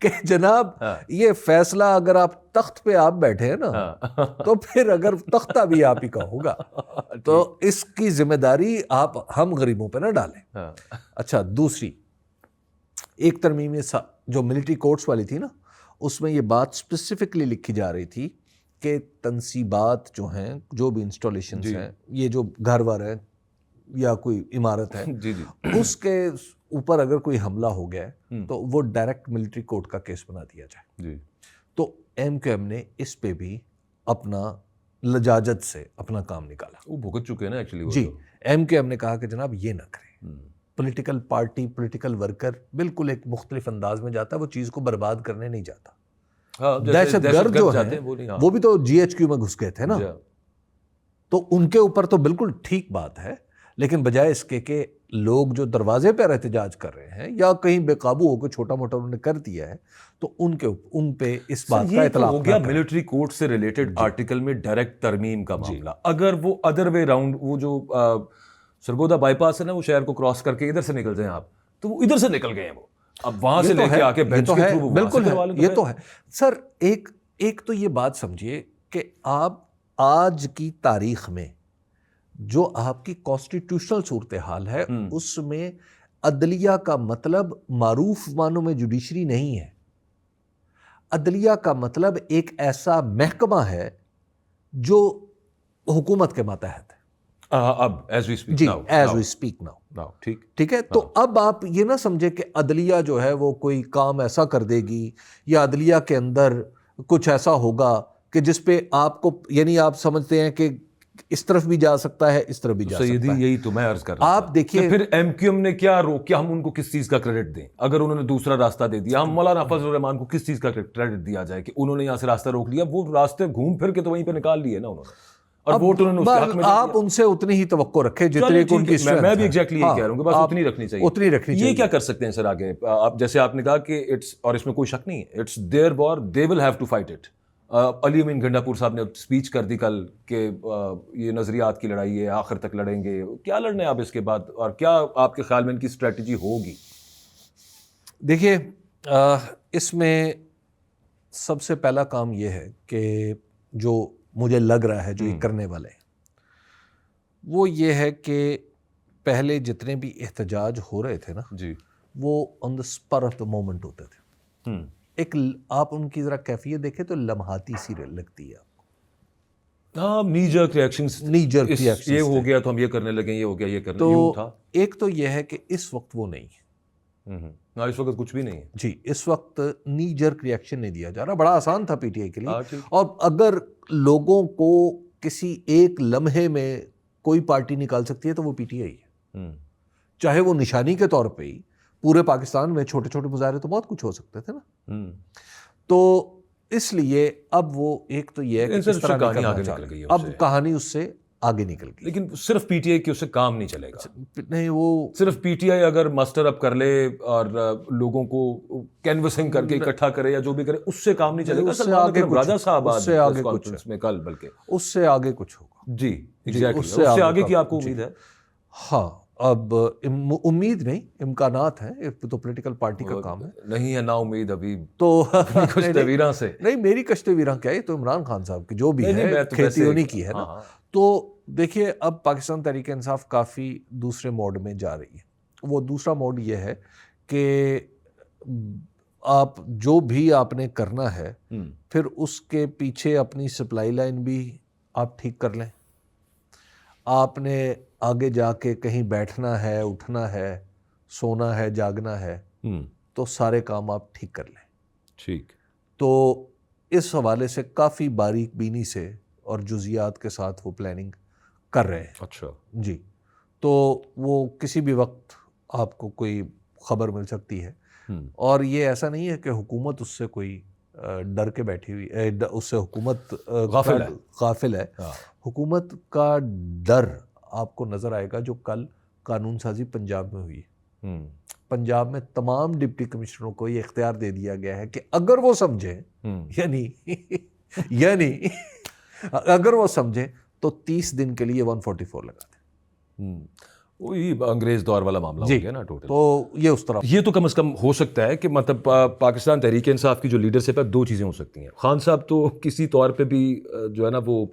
کہ جناب یہ فیصلہ اگر آپ تخت پہ آپ بیٹھے ہیں نا تو پھر اگر تختہ بھی آپ ہی کا ہوگا تو اس کی ذمہ داری آپ ہم غریبوں پہ نہ ڈالیں. اچھا، دوسری ایک ترمیم جو ملٹری کورٹس والی تھی نا، اس میں یہ بات اسپیسیفکلی لکھی جا رہی تھی کہ تنصیبات جو ہیں، جو بھی انسٹالیشنز ہیں، یہ جو گھر ور ہے یا کوئی عمارت ہے، اس کے اوپر اگر کوئی حملہ ہو گیا ہے تو وہ ڈائریکٹ ملٹری کورٹ کا کیس بنا دیا جائے. تو ایم کیو ایم نے اس پہ بھی اپنا لجاجت سے اپنا کام نکالا. وہ بھگت چکے ہیں نا ایکچولی. جی، ایم کیو ایم نے کہا کہ جناب یہ نہ کریں. پولیٹیکل پارٹی، پولیٹیکل ورکر بالکل ایک مختلف انداز میں جاتا ہے، وہ چیز کو برباد کرنے نہیں جاتا. دہشت گرد جو ہیں وہ بھی تو جی ایچ کیو میں گھس گئے تھے نا، تو ان کے اوپر تو بالکل ٹھیک بات ہے، لیکن بجائے اس کے کہ لوگ جو دروازے پہ احتجاج کر رہے ہیں یا کہیں بے قابو ہو کے چھوٹا موٹا انہوں نے کر دیا ہے، تو ان پہ اس بات کا اطلاق ہو گیا. ملٹری کورٹ سے ریلیٹڈ آرٹیکل میں ڈائریکٹ ترمیم کا معاملہ. اگر وہ ادر وے راؤنڈ، وہ جو سرگودا بائی پاس ہے نا، وہ شہر کو کراس کر کے ادھر سے نکل جائیں آپ، تو وہ ادھر سے نکل گئے ہیں، وہ اب وہاں سے لے کے آ کے بینچ کے تھرو بالکل ہے. یہ تو ہے سر. ایک تو یہ بات سمجھیے کہ آپ آج کی تاریخ میں جو آپ کی کانسٹیٹیوشنل صورتحال ہے اس میں عدلیہ کا مطلب معروف معنوں میں جوڈیشری نہیں ہے. عدلیہ کا مطلب ایک ایسا محکمہ ہے جو حکومت کے ماتحت ہے. اب ایز وی اسپیک ناؤ ٹھیک ہے. تو اب آپ یہ نہ سمجھے کہ عدلیہ جو ہے وہ کوئی کام ایسا کر دے گی یا عدلیہ کے اندر کچھ ایسا ہوگا کہ جس پہ آپ کو، یعنی آپ سمجھتے ہیں کہ اس طرف بھی جا سکتا ہے، اس طرف بھی جا سکتا ہے. یہی تو میں عرض کر رہا ہوں. آپ دیکھیے پھر ایم کیو ایم نے کیا روکیا، ہم ان کو کس چیز کا کریڈٹ دیں؟ اگر انہوں نے دوسرا راستہ دے دیا، ہم مولانا فضل الرحمان کو کس چیز کا کریڈٹ دیا جائے کہ انہوں نے یہاں سے راستہ روک لیا؟ وہ راستے گھوم پھر کے تو وہیں پہ نکال لیے نا انہوں نے، اور ووٹ انہوں نے اس حق میں. آپ ان سے اتنی ہی توقع رکھیں جتنے کو ان کی اسٹرینتھ ہے. میں بھی ایگزیکٹلی یہی کہہ رہا ہوں کہ بس اتنی رکھنی چاہیے. اتنی رکھنی چاہیے. یہ کیا کر سکتے ہیں سر آگے؟ آپ جیسے آپ نے کہا کہ اٹس، اور اس میں کوئی شک نہیں ہے، it's their war, they will have to fight it. Ali Amin Gandapur صاحب نے اسپیچ کر دی کل کہ یہ نظریات کی لڑائی ہے، آخر تک لڑیں گے. کیا لڑنا ہے آپ اس کے بعد، اور کیا آپ کے خیال میں ان کی اسٹریٹجی ہوگی؟ دیکھیے، اس میں سب سے پہلا کام یہ ہے کہ جو مجھے لگ رہا ہے جو یہ کرنے والے ہیں وہ یہ ہے کہ پہلے جتنے بھی احتجاج ہو رہے تھے نا وہ آن دا اسپر آف دا مومنٹ ہوتے تھے. ایک آپ ان کی ذرا کیفیت دیکھیں تو لمحاتی سی لگتی ہے آپ کو. نی جرک ریئیکشنز، یہ ہو گیا تو ہم یہ کرنے لگے، یہ ہو گیا یہ کرنے. تو ایک تو یہ ہے کہ اس وقت وہ نہیں ہے. اس وقت کچھ بھی نہیں ہے. جی، اس وقت نی جرک ریئیکشن نہیں دیا جا رہا. بڑا آسان تھا پی ٹی آئی کے لیے، اور اگر لوگوں کو کسی ایک لمحے میں کوئی پارٹی نکال سکتی ہے تو وہ پی ٹی آئی ہے. چاہے وہ نشانی کے طور پہ ہی، پورے پاکستان میں چھوٹے چھوٹے مظاہرے تو بہت کچھ ہو سکتے تھے نا. تو اس لیے اب وہ ایک تو یہ ہے کہ اس طرح اب کہانی اس سے آگے نکل گئی. لیکن صرف پی ٹی آئی کی اس سے کام نہیں چلے گا. نہیں، وہ صرف پی ٹی آئی اگر مسٹر اپ کر لے اور لوگوں کو کینوسنگ کر کے اکٹھا کرے یا جو بھی کرے، اس سے کام نہیں چلے گا. اس سے آگے راجہ صاحب اس سے آگے کچھ میں کل بلکہ اس سے آگے کچھ ہوگا. جی ایگزیکٹلی، اس سے آگے کی آپ کو امید ہے؟ ہاں، اب امید نہیں، امکانات ہیں. تو پولیٹیکل پارٹی کا کام ہے. نہیں ہے نا امید ابھی تو کشتے ویراں سے. نہیں، میری کشتے ویراں کیا ہے، تو عمران خان صاحب کی جو بھی ہے کھیتی انہی کی ہے نا. تو دیکھیے، اب پاکستان تحریک انصاف کافی دوسرے موڈ میں جا رہی ہے. وہ دوسرا موڈ یہ ہے کہ آپ جو بھی آپ نے کرنا ہے پھر اس کے پیچھے اپنی سپلائی لائن بھی آپ ٹھیک کر لیں. آپ نے آگے جا کے کہیں بیٹھنا ہے، اٹھنا ہے، سونا ہے، جاگنا ہے، تو سارے کام آپ ٹھیک کر لیں. ٹھیک. تو اس حوالے سے کافی باریک بینی سے اور جزیات کے ساتھ وہ پلاننگ کر رہے ہیں. اچھا. جی. تو وہ کسی بھی وقت آپ کو کوئی خبر مل سکتی ہے. اور یہ ایسا نہیں ہے کہ حکومت اس سے کوئی ڈر کے بیٹھی ہوئی ہے، اس سے حکومت غافل ہے. حکومت کا ڈر آپ کو نظر آئے گا جو کل قانون سازی پنجاب میں ہوئی. پنجاب میں تمام ڈپٹی کمشنروں کو یہ اختیار دے دیا گیا ہے کہ اگر وہ سمجھیں یعنی اگر وہ سمجھیں تو 30 دن کے لیے 144 لگا دیں. وہی انگریز دور والا معاملہ ہو گیا نا ٹوٹل. تو یہ اس طرح یہ تو کم از کم ہو سکتا ہے کہ مطلب پاکستان تحریک انصاف کی جو لیڈرشپ ہے 2 چیزیں ہو سکتی ہیں. خان صاحب تو کسی طور پہ بھی جو ہے نا وہ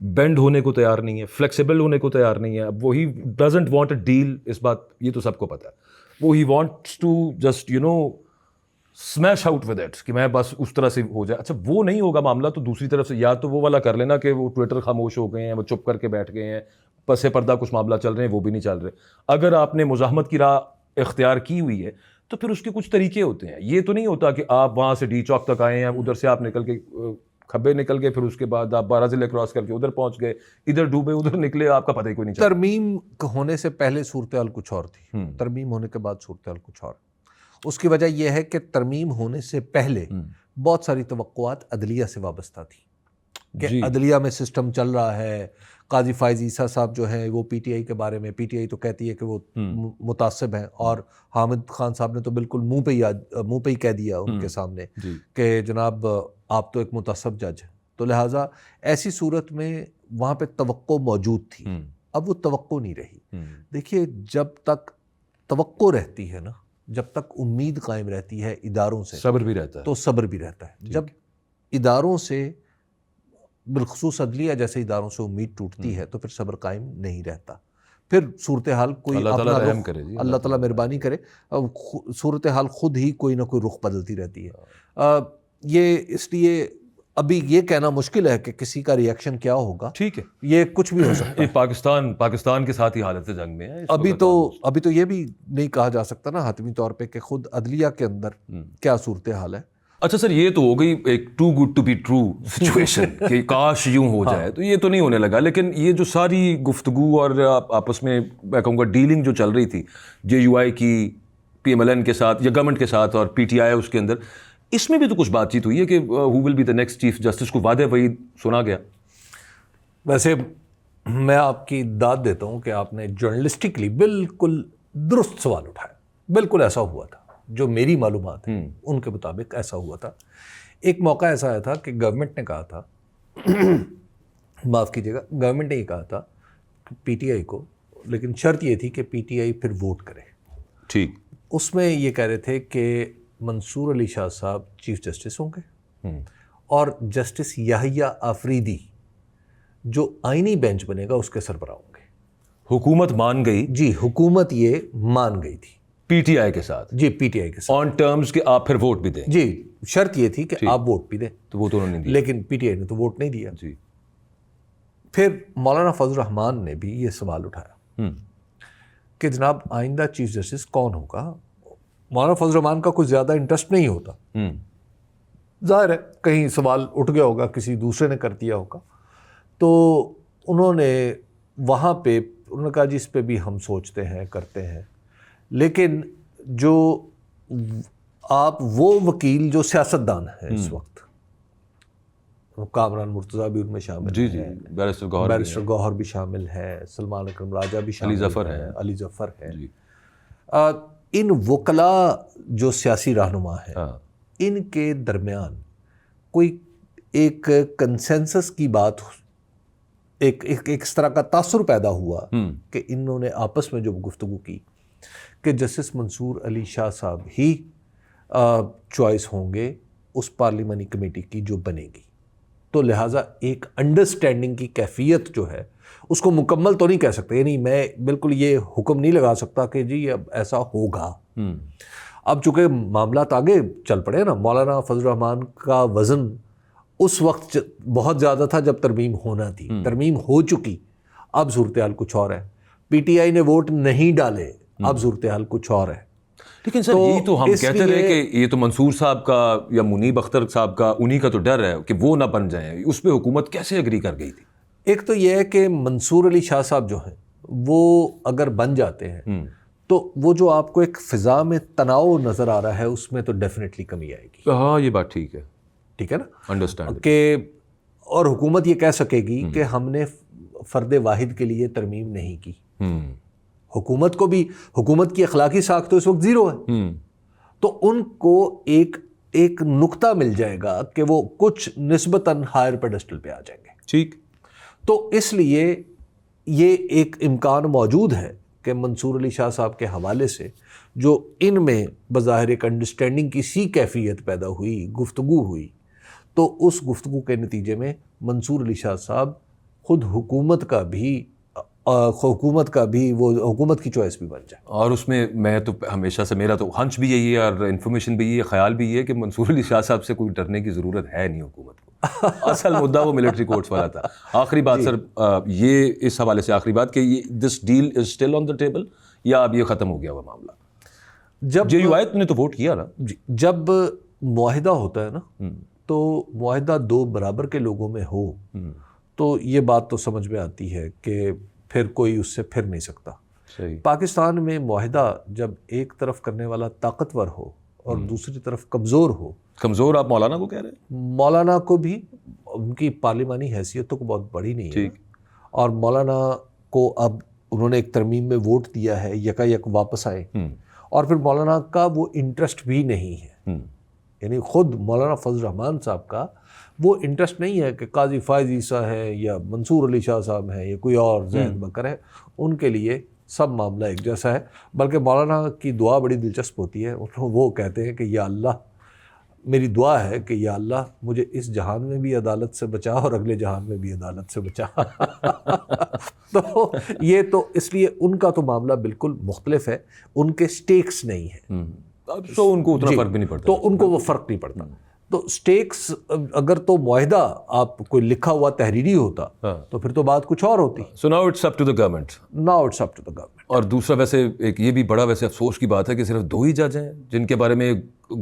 بینڈ ہونے کو تیار نہیں ہے، فلیکسیبل ہونے کو تیار نہیں ہے. اب وہی ڈزنٹ وانٹ اے ڈیل، اس بات یہ تو سب کو پتہ ہے. وہ ہی wants to just smash out with it کہ میں بس اس طرح سے ہو جائے. اچھا وہ نہیں ہوگا معاملہ تو دوسری طرف سے یا تو وہ والا کر لینا کہ وہ ٹویٹر خاموش ہو گئے ہیں، وہ چپ کر کے بیٹھ گئے ہیں، پس پردہ کچھ معاملہ چل رہے ہیں وہ بھی نہیں چل رہے. اگر آپ نے مزاحمت کی راہ اختیار کی ہوئی ہے تو پھر اس کے کچھ طریقے ہوتے ہیں. یہ تو نہیں ہوتا کہ آپ وہاں سے ڈی چوک تک آئے ہیں، ادھر سے آپ نکل کے کھبے نکل گئے، پھر اس کے بعد آپ 12 ضلع کراس کر کے ادھر پہنچ گئے، ادھر ڈوبے ادھر نکلے، آپ کا پتہ ہی کوئی نہیں چلا. ترمیم ہونے سے پہلے صورتحال کچھ اور تھی، ترمیم ہونے کے بعد صورتحال کچھ اور. اس کی وجہ یہ ہے کہ ترمیم ہونے سے پہلے بہت ساری توقعات عدلیہ سے وابستہ تھی کہ عدلیہ میں سسٹم چل رہا ہے. قاضی فائز عیسیٰ صاحب جو ہیں وہ پی ٹی آئی کے بارے میں، پی ٹی آئی تو کہتی ہے کہ وہ متعصب ہیں، اور حامد خان صاحب نے تو بالکل منہ پہ ہی کہہ دیا ان کے سامنے کہ جناب آپ تو ایک متعصب جج ہیں. تو لہٰذا ایسی صورت میں وہاں پہ توقع موجود تھی. اب وہ توقع نہیں رہی. دیکھیے جب تک توقع رہتی ہے نا، جب تک امید قائم رہتی ہے اداروں سے، صبر بھی رہتا ہے، تو صبر بھی رہتا ہے. جب اداروں سے بالخصوص عدلیہ جیسے اداروں سے امید ٹوٹتی ہے تو پھر صبر قائم نہیں رہتا. پھر صورتحال کوئی اللہ تعالیٰ رحم کرے، اللہ تعالیٰ مہربانی کرے، صورتحال خود ہی کوئی نہ کوئی رخ بدلتی رہتی ہے. یہ اس لیے ابھی یہ کہنا مشکل ہے کہ کسی کا ریئیکشن کیا ہوگا. ٹھیک ہے، یہ کچھ بھی ہو سکتا ہے. پاکستان کے ساتھ ہی حالت جنگ میں ہے ابھی تو یہ بھی نہیں کہا جا سکتا نا حتمی طور پہ کہ خود عدلیہ کے اندر کیا صورتحال ہے. اچھا سر، یہ تو ہو گئی ایک too good to be true situation کہ کاش یوں ہو جائے، تو یہ تو نہیں ہونے لگا. لیکن یہ جو ساری گفتگو اور آپس میں کہوں گا ڈیلنگ جو چل رہی تھی جے یو آئی کی پی ایم ایل این کے ساتھ یا گورنمنٹ کے ساتھ اور پی ٹی آئی اس کے اندر، اس میں بھی تو کچھ بات چیت ہوئی ہے کہ who will be the next chief justice کو وعدہ وعید سنا گیا. ویسے میں آپ کی داد دیتا ہوں کہ آپ نے جرنلسٹکلی بالکل درست سوال اٹھایا. بالکل ایسا ہوا تھا، جو میری معلومات ہیں ان کے مطابق ایسا ہوا تھا. ایک موقع ایسا آیا تھا کہ گورنمنٹ نے کہا تھا معاف کیجیے گا، گورنمنٹ نے یہ کہا تھا پی ٹی آئی کو، لیکن شرط یہ تھی کہ پی ٹی آئی پھر ووٹ کرے. ٹھیک. اس میں یہ کہہ رہے تھے کہ منصور علی شاہ صاحب چیف جسٹس ہوں گے اور جسٹس یحییٰ آفریدی جو آئینی بینچ بنے گا اس کے سربراہ ہوں گے. حکومت مان گئی؟ جی حکومت یہ مان گئی تھی پی ٹی آئی کے ساتھ. جی پی ٹی آئی کے ساتھ آن ٹرمز کہ آپ پھر ووٹ بھی دیں. جی شرط یہ تھی کہ آپ ووٹ بھی دیں. تو وہ تو انہوں نے دیا، لیکن پی ٹی آئی نے تو ووٹ نہیں دیا. جی. پھر مولانا فضل الرحمان نے بھی یہ سوال اٹھایا کہ جناب آئندہ چیف جسٹس کون ہوگا. مولانا فضل الرحمان کا کچھ زیادہ انٹرسٹ نہیں ہوتا، ظاہر ہے کہیں سوال اٹھ گیا ہوگا، کسی دوسرے نے کر دیا ہوگا. تو انہوں نے وہاں پہ انہوں نے کہا جی اس پہ بھی ہم سوچتے ہیں کرتے ہیں. لیکن جو آپ وہ وکیل جو سیاستدان ہیں اس وقت، کامران مرتضیٰ بھی ان میں شامل جی ہیں، بیرسٹر گوہر بھی شامل ہے، سلمان اکرم راجہ بھی شامل ہیں، علی ظفر ہے. ان وکلاء جو سیاسی رہنما ہیں ان کے درمیان کوئی ایک کنسنسس کی بات، ایک اس طرح کا تاثر پیدا ہوا کہ انہوں نے آپس میں جو گفتگو کی کہ جسٹس منصور علی شاہ صاحب ہی چوائس ہوں گے اس پارلیمانی کمیٹی کی جو بنے گی. تو لہٰذا ایک انڈرسٹینڈنگ کی کیفیت جو ہے اس کو مکمل تو نہیں کہہ سکتے، یعنی میں بالکل یہ حکم نہیں لگا سکتا کہ جی اب ایسا ہوگا. اب چونکہ معاملات آگے چل پڑے نا، مولانا فضل الرحمان کا وزن اس وقت بہت زیادہ تھا جب ترمیم ہونا تھی، ترمیم ہو چکی، اب صورتحال کچھ اور ہے. پی ٹی آئی نے ووٹ نہیں ڈالے، اب صورتحال کچھ اور ہے. لیکن سر یہی تو ہم کہتے رہے کہ یہ تو منصور صاحب کا یا منیب اختر صاحب کا انہی کا تو ڈر ہے کہ وہ نہ بن جائیں. اس پہ حکومت کیسے اگری کر گئی تھی؟ ایک تو یہ ہے کہ منصور علی شاہ صاحب جو ہیں وہ اگر بن جاتے ہیں تو وہ جو آپ کو ایک فضا میں تناؤ نظر آ رہا ہے اس میں تو ڈیفینیٹلی کمی آئے گی. ہاں یہ بات ٹھیک ہے نا, انڈرسٹینڈ. کہ اور حکومت یہ کہہ سکے گی کہ ہم نے فرد واحد کے لیے ترمیم نہیں کی. حکومت کو بھی, حکومت کی اخلاقی ساخت تو اس وقت زیرو ہے, تو ان کو ایک نقطہ مل جائے گا کہ وہ کچھ نسبتاً ہائر پیڈسٹل پہ آ جائیں گے. ٹھیک. تو اس لیے یہ ایک امکان موجود ہے کہ منصور علی شاہ صاحب کے حوالے سے جو ان میں بظاہر ایک انڈرسٹینڈنگ کی سی کیفیت پیدا ہوئی, گفتگو ہوئی, تو اس گفتگو کے نتیجے میں منصور علی شاہ صاحب خود حکومت کا بھی وہ حکومت کی چوائس بھی بن جائے. اور اس میں تو ہمیشہ سے میرا تو ہنچ بھی یہی ہے اور انفارمیشن بھی یہ خیال بھی یہ ہے کہ منصور علی شاہ صاحب سے کوئی ڈرنے کی ضرورت ہے نہیں حکومت کو. اصل مدعا وہ ملٹری کورٹس والا تھا. آخری بات سر, یہ اس حوالے سے آخری بات کہ یہ this deal is still on the table یا اب یہ ختم ہو گیا ہوا معاملہ؟ جب جے یو آئی نے تو ووٹ کیا نا. جب معاہدہ ہوتا ہے نا تو معاہدہ دو برابر کے لوگوں میں ہو تو یہ بات تو سمجھ میں آتی ہے کہ پھر کوئی اس سے پھر نہیں سکتا. پاکستان میں معاہدہ جب ایک طرف کرنے والا طاقتور ہو اور دوسری طرف کمزور ہو. کمزور آپ مولانا کو کہہ رہے ہیں؟ مولانا کو بھی, ان کی پارلیمانی حیثیت تو بہت بڑی نہیں ہے, اور مولانا کو اب انہوں نے ایک ترمیم میں ووٹ دیا ہے, یک واپس آئے, اور پھر مولانا کا وہ انٹرسٹ بھی نہیں ہے. یعنی خود مولانا فضل الرحمان صاحب کا وہ انٹرسٹ نہیں ہے کہ قاضی فائز عیسیٰ ہے یا منصور علی شاہ صاحب ہیں یا کوئی اور زید بکر ہے, ان کے لیے سب معاملہ ایک جیسا ہے. بلکہ مولانا کی دعا بڑی دلچسپ ہوتی ہے. وہ کہتے ہیں کہ یا اللہ, میری دعا ہے کہ یا اللہ مجھے اس جہان میں بھی عدالت سے بچا اور اگلے جہان میں بھی عدالت سے بچا. تو یہ تو اس لیے ان کا تو معاملہ بالکل مختلف ہے, ان کے سٹیکس نہیں ہیں, تو ان کو اتنا فرق بھی نہیں پڑتا. تو ان کو وہ فرق نہیں پڑتا. تو سٹیکس اگر تو معاہدہ آپ کوئی لکھا ہوا تحریری ہوتا تو پھر تو بات کچھ اور ہوتی. So now it's up to the government. Now it's up to the government. اور دوسرا ویسے ایک یہ بھی بڑا ویسے افسوس کی بات ہے کہ صرف 2 ہی جج ہیں جن کے بارے میں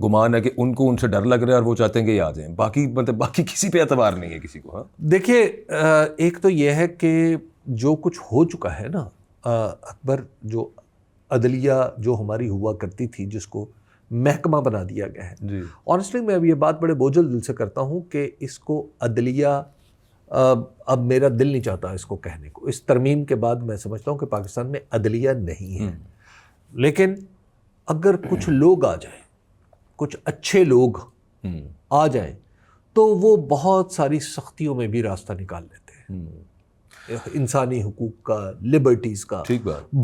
گمان ہے کہ ان سے ڈر لگ رہا ہے اور وہ چاہتے ہیں کہ یہ آ جائیں. باقی کسی پہ اعتبار نہیں ہے کسی کو. ہاں دیکھیے, ایک تو یہ ہے کہ جو کچھ ہو چکا ہے نا اکبر, جو عدلیہ جو ہماری ہوا کرتی تھی جس کو محکمہ بنا دیا گیا ہے. آنیسٹلی میں اب یہ بات بڑے بوجھل دل سے کرتا ہوں کہ اس کو عدلیہ, اب میرا دل نہیں چاہتا اس کو کہنے کو. اس ترمیم کے بعد میں سمجھتا ہوں کہ پاکستان میں عدلیہ نہیں ہے. لیکن اگر کچھ لوگ آ جائیں, کچھ اچھے لوگ آ جائیں, تو وہ بہت ساری سختیوں میں بھی راستہ نکال لیتے ہیں. انسانی حقوق کا, لبرٹیز کا. ٹھیک بات.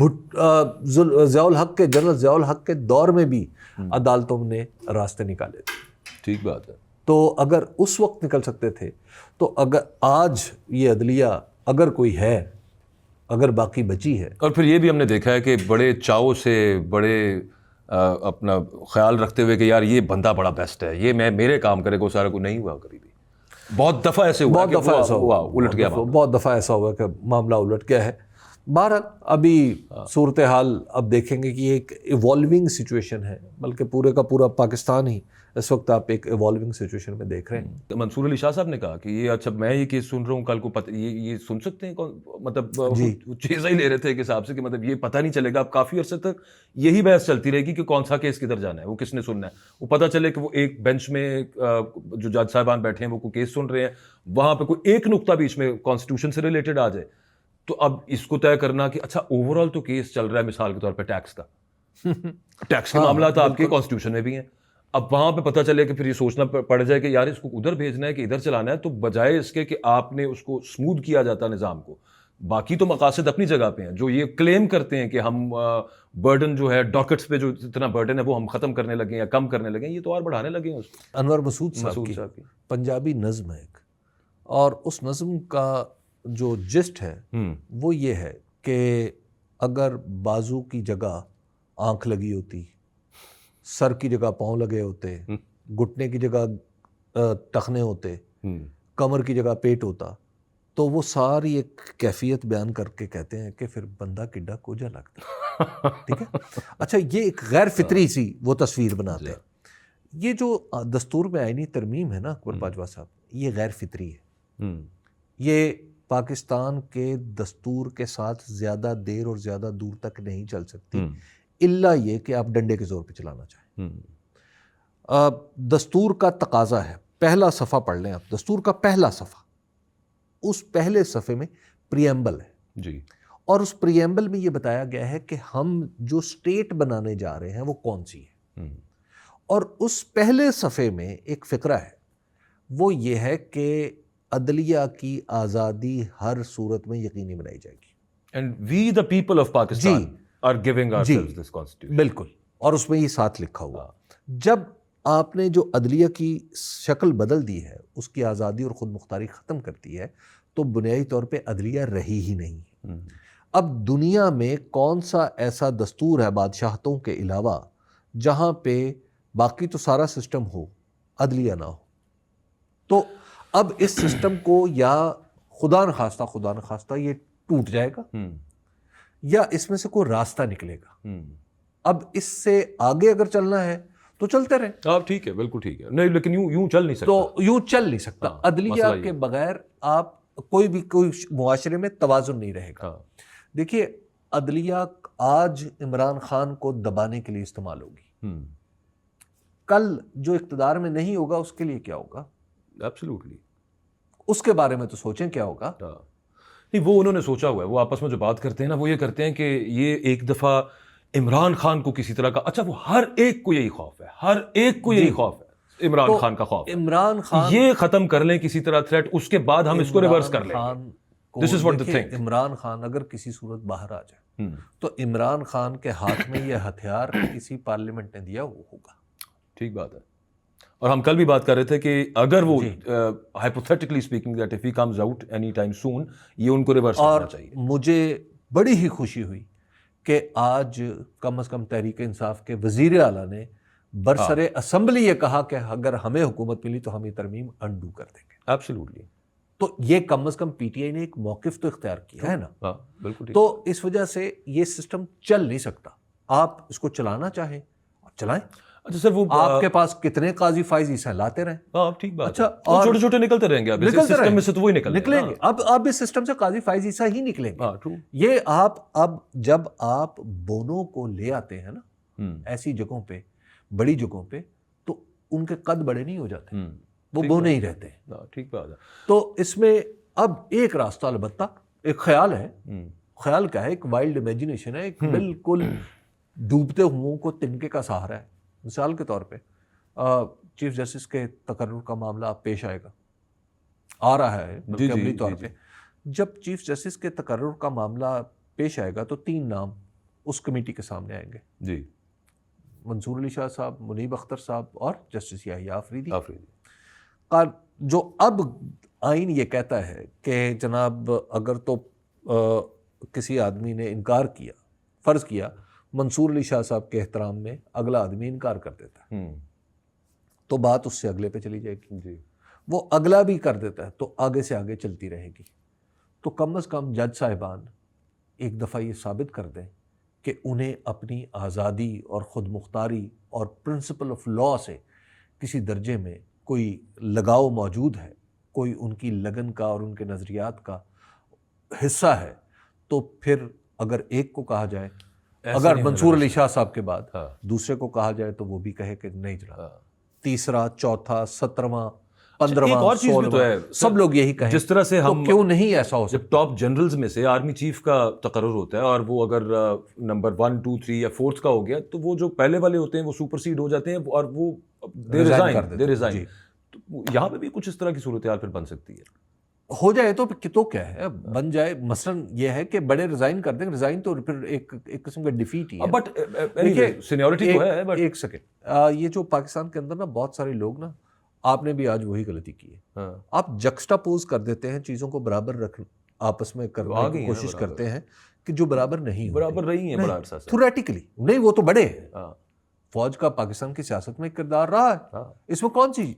ضیاء الحق کے, جنرل ضیاء الحق کے دور میں بھی عدالتوں نے راستے نکالے تھے. ٹھیک بات ہے. تو اگر اس وقت نکل سکتے تھے تو اگر آج یہ عدلیہ اگر کوئی ہے, اگر باقی بچی ہے. اور پھر یہ بھی ہم نے دیکھا ہے کہ بڑے چاؤ سے, بڑے اپنا خیال رکھتے ہوئے کہ یار یہ بندہ بڑا بیسٹ ہے, یہ میرے کام کرے گا, سارا کو نہیں ہوا کبھی بھی. بہت دفعہ ایسے ہوا, الٹ گیا, بہت دفعہ ایسا ہوا کہ معاملہ الٹ گیا ہے. بہرحال ابھی صورتحال اب دیکھیں گے کہ یہ ایک ایوالونگ سچویشن ہے, بلکہ پورے کا پورا پاکستان ہی اس وقت آپ ایک ایوالونگ سچویشن میں دیکھ رہے ہیں. منصور علی شاہ صاحب نے کہا کہ یہ اچھا میں یہ کیس سن رہا ہوں, کل کو یہ سن سکتے ہیں, مطلب چیزیں ہی لے رہے تھے ایک حساب سے کہ مطلب یہ پتہ نہیں چلے گا. اب کافی عرصے تک یہی بحث چلتی رہے گی کہ کون سا کیس کدھر جانا ہے, وہ کس نے سننا ہے. وہ پتہ چلے کہ وہ ایک بینچ میں جو جج صاحبان بیٹھے ہیں وہ کوئی کیس سن رہے ہیں, وہاں پہ کوئی ایک نقطہ بیچ میں کانسٹیٹیوشن سے ریلیٹڈ آ جائے, تو اب اس کو طے کرنا کہ اچھا اوور آل تو کیس چل رہا ہے مثال کے طور پہ ٹیکس کا, ٹیکس کے معاملات آپ کے کانسٹیٹیوشن میں بھی ہیں. اب وہاں پہ پتہ چلے کہ پھر یہ سوچنا پڑ جائے کہ یار اس کو ادھر بھیجنا ہے کہ ادھر چلانا ہے, تو بجائے اس کے کہ آپ نے اس کو سموتھ کیا جاتا نظام کو. باقی تو مقاصد اپنی جگہ پہ ہیں. جو یہ کلیم کرتے ہیں کہ ہم برڈن جو ہے ڈاکٹس پہ جو اتنا برڈن ہے وہ ہم ختم کرنے لگے یا کم کرنے لگے, یہ تو اور بڑھانے لگے ہیں اس کو. انور مسعود صاحب کی پنجابی نظم ہے ایک, اور اس نظم کا جو جسٹ ہے وہ یہ ہے کہ اگر بازو کی جگہ آنکھ لگی ہوتی, سر کی جگہ پاؤں لگے ہوتے, گھٹنے کی جگہ ٹخنے ہوتے, کمر کی جگہ پیٹ ہوتا, تو وہ ساری ایک کیفیت بیان کر کے کہتے ہیں کہ پھر بندہ کڈا کوجا لگتا. ٹھیک ہے. اچھا, یہ ایک غیر فطری سی وہ تصویر بناتے ہیں. یہ جو دستور میں آئینی ترمیم ہے نا اکبر باجوہ صاحب, یہ غیر فطری ہے. یہ پاکستان کے دستور کے ساتھ زیادہ دیر اور زیادہ دور تک نہیں چل سکتی الا یہ کہ آپ ڈنڈے کے زور پہ چلانا چاہیں. دستور کا تقاضا ہے، پہلا صفحہ پڑھ لیں آپ، دستور کا پہلا صفحہ، اس پہلے صفحے میں پریمبل ہے جی، اور اس پریمبل میں یہ بتایا گیا ہے کہ ہم جو اسٹیٹ بنانے جا رہے ہیں وہ کون سی ہے. اور اس پہلے صفحے میں ایک فقرہ ہے، وہ یہ ہے کہ عدلیہ کی آزادی ہر صورت میں یقینی بنائی جائے گی. And we the people of Pakistan are giving ourselves this constitution. بالکل. اور اس میں یہ ساتھ لکھا ہوا، جب آپ نے جو عدلیہ کی شکل بدل دی ہے، اس کی آزادی اور خود مختاری ختم کرتی ہے، تو بنیادی طور پہ عدلیہ رہی ہی نہیں. اب دنیا میں کون سا ایسا دستور ہے بادشاہتوں کے علاوہ جہاں پہ باقی تو سارا سسٹم ہو، عدلیہ نہ ہو؟ تو اب اس سسٹم کو یا خدا نخواستہ یہ ٹوٹ جائے گا یا اس میں سے کوئی راستہ نکلے گا. اب اس سے آگے اگر چلنا ہے تو چلتے رہیں. آپ ٹھیک ہے، بالکل ٹھیک ہے، نہیں لیکن یوں چل نہیں سکتا. تو یوں چل نہیں سکتا. عدلیہ کے بغیر آپ کوئی معاشرے میں توازن نہیں رہے گا. دیکھیے، عدلیہ آج عمران خان کو دبانے کے لیے استعمال ہوگی، کل جو اقتدار میں نہیں ہوگا اس کے لیے کیا ہوگا؟ ایبسلیوٹلی. اس کے بارے میں تو سوچیں کیا ہوگا. نہیں، وہ انہوں نے سوچا ہوا ہے. وہ آپس میں جو بات کرتے ہیں نا، وہ یہ کرتے ہیں کہ یہ ایک دفعہ عمران خان کو کسی طرح کا، اچھا وہ ہر ایک کو یہی خوف ہے، ہر ایک کو یہی خوف ہے، عمران خان کا خوف. عمران خان یہ ختم کر لیں کسی طرح تھریٹ، اس کے بعد ہم اس کو ریورس کر لیں. This is what they think. Imran Khan اگر کسی صورت باہر آ جائے تو عمران خان کے ہاتھ میں یہ ہتھیار کسی پارلیمنٹ نے دیا وہ ہوگا. ٹھیک بات ہے. اور ہم کل بھی بات کر رہے تھے کہ اگر وہ hypothetically speaking that if he comes out any time soon، یہ ان کو ریورس کرنا چاہیے. اور مجھے بڑی ہی خوشی ہوئی کہ آج کم از کم تحریک انصاف کے وزیر اعلیٰ نے برسر اسمبلی یہ کہا کہ اگر ہمیں حکومت ملی تو ہم یہ ترمیم انڈو کر دیں گے. ایبسلیوٹلی. تو یہ کم از کم پی ٹی آئی نے ایک موقف تو اختیار کیا ہے نا. بالکل. تو اس وجہ سے یہ سسٹم چل نہیں سکتا. آپ اس کو چلانا چاہیں آپ چلائیں. اچھا سر، وہ آپ کے پاس کتنے قاضی فائز عیسیٰ لاتے رہیں. ہاں ٹھیک بات. اچھا، اور چھوٹے چھوٹے نکلتے رہیں گے. اب اس سسٹم میں سے تو وہی نکلیں گے. اب اس سسٹم سے قاضی فائز عیسیٰ ہی نکلیں گے. یہ آپ اب جب آپ بونوں کو لے آتے ہیں نا ایسی جگہوں پہ، بڑی جگہوں پہ، تو ان کے قد بڑے نہیں ہو جاتے، وہ بونے ہی رہتے ہیں. ٹھیک بات ہے. تو اس میں اب ایک راستہ البتہ ایک خیال ہے. خیال کیا ہے؟ ایک وائلڈ امیجنیشن ہے، ایک بالکل ڈوبتے ہوئوں کو تنکے کا سہارا ہے. مثال کے طور پہ چیف جسٹس کے تقرر کا معاملہ پیش آئے گا، آ رہا ہے عملی طور پہ. جب چیف جسٹس کے تقرر کا معاملہ پیش آئے گا تو 3 نام اس کمیٹی کے سامنے آئیں گے. جی، منصور علی شاہ صاحب، منیب اختر صاحب اور جسٹس یحییٰ آفریدی. جو اب آئین یہ کہتا ہے کہ جناب اگر تو کسی آدمی نے انکار کیا، فرض کیا منصور علی شاہ صاحب کے احترام میں اگلا آدمی انکار کر دیتا ہے تو بات اس سے اگلے پہ چلی جائے گی. جی، وہ اگلا بھی کر دیتا ہے تو آگے سے آگے چلتی رہے گی. تو کم از کم جج صاحبان ایک دفعہ یہ ثابت کر دیں کہ انہیں اپنی آزادی اور خود مختاری اور پرنسپل آف لاء سے کسی درجے میں کوئی لگاؤ موجود ہے، کوئی ان کی لگن کا اور ان کے نظریات کا حصہ ہے. تو پھر اگر ایک کو کہا جائے، اگر منصور علی شاہ صاحب کے بعد دوسرے کو کہا جائے تو وہ بھی کہے کہ نہیں جناب، تیسرا، چوتھا، 17واں، 15واں، ایک اور چیز بھی تو ہے، سب لوگ یہی کہیں. جس طرح سے ہم، کیوں نہیں ایسا ہو سکتا؟ جب ٹاپ جنرلز میں سے آرمی چیف کا تقرر ہوتا ہے اور وہ اگر نمبر 1 2 3 یا 4 کا ہو گیا تو وہ جو پہلے والے ہوتے ہیں وہ سپرسیڈ ہو جاتے ہیں اور وہ دے ریزائن. یہاں پہ بھی کچھ اس طرح کی صورتحال پھر بن سکتی ہے. ہو جائے تو کیا ہے، بن جائے. مثلاً یہ ہے کہ بڑے ریزائن کر دیں. ریزائن تو پھر ایک قسم کا ڈیفیٹ ہی ہے. بٹ سینیورٹی تو ہے. ایک سیکنڈ، یہ جو پاکستان کے اندر نا بہت سارے لوگ نا، آپ نے بھی آج وہی غلطی کی ہے. آپ جکسٹا پوز کر دیتے ہیں چیزوں کو، برابر رکھ آپس میں کرنے کی کوشش کرتے ہیں کہ جو برابر نہیں برابر رہی ہیں. بڑا عرصہ سے تھیوریٹیکلی نہیں، وہ تو بڑے ہیں. فوج کا پاکستان کی سیاست میں کردار رہا ہے، اس میں کون سی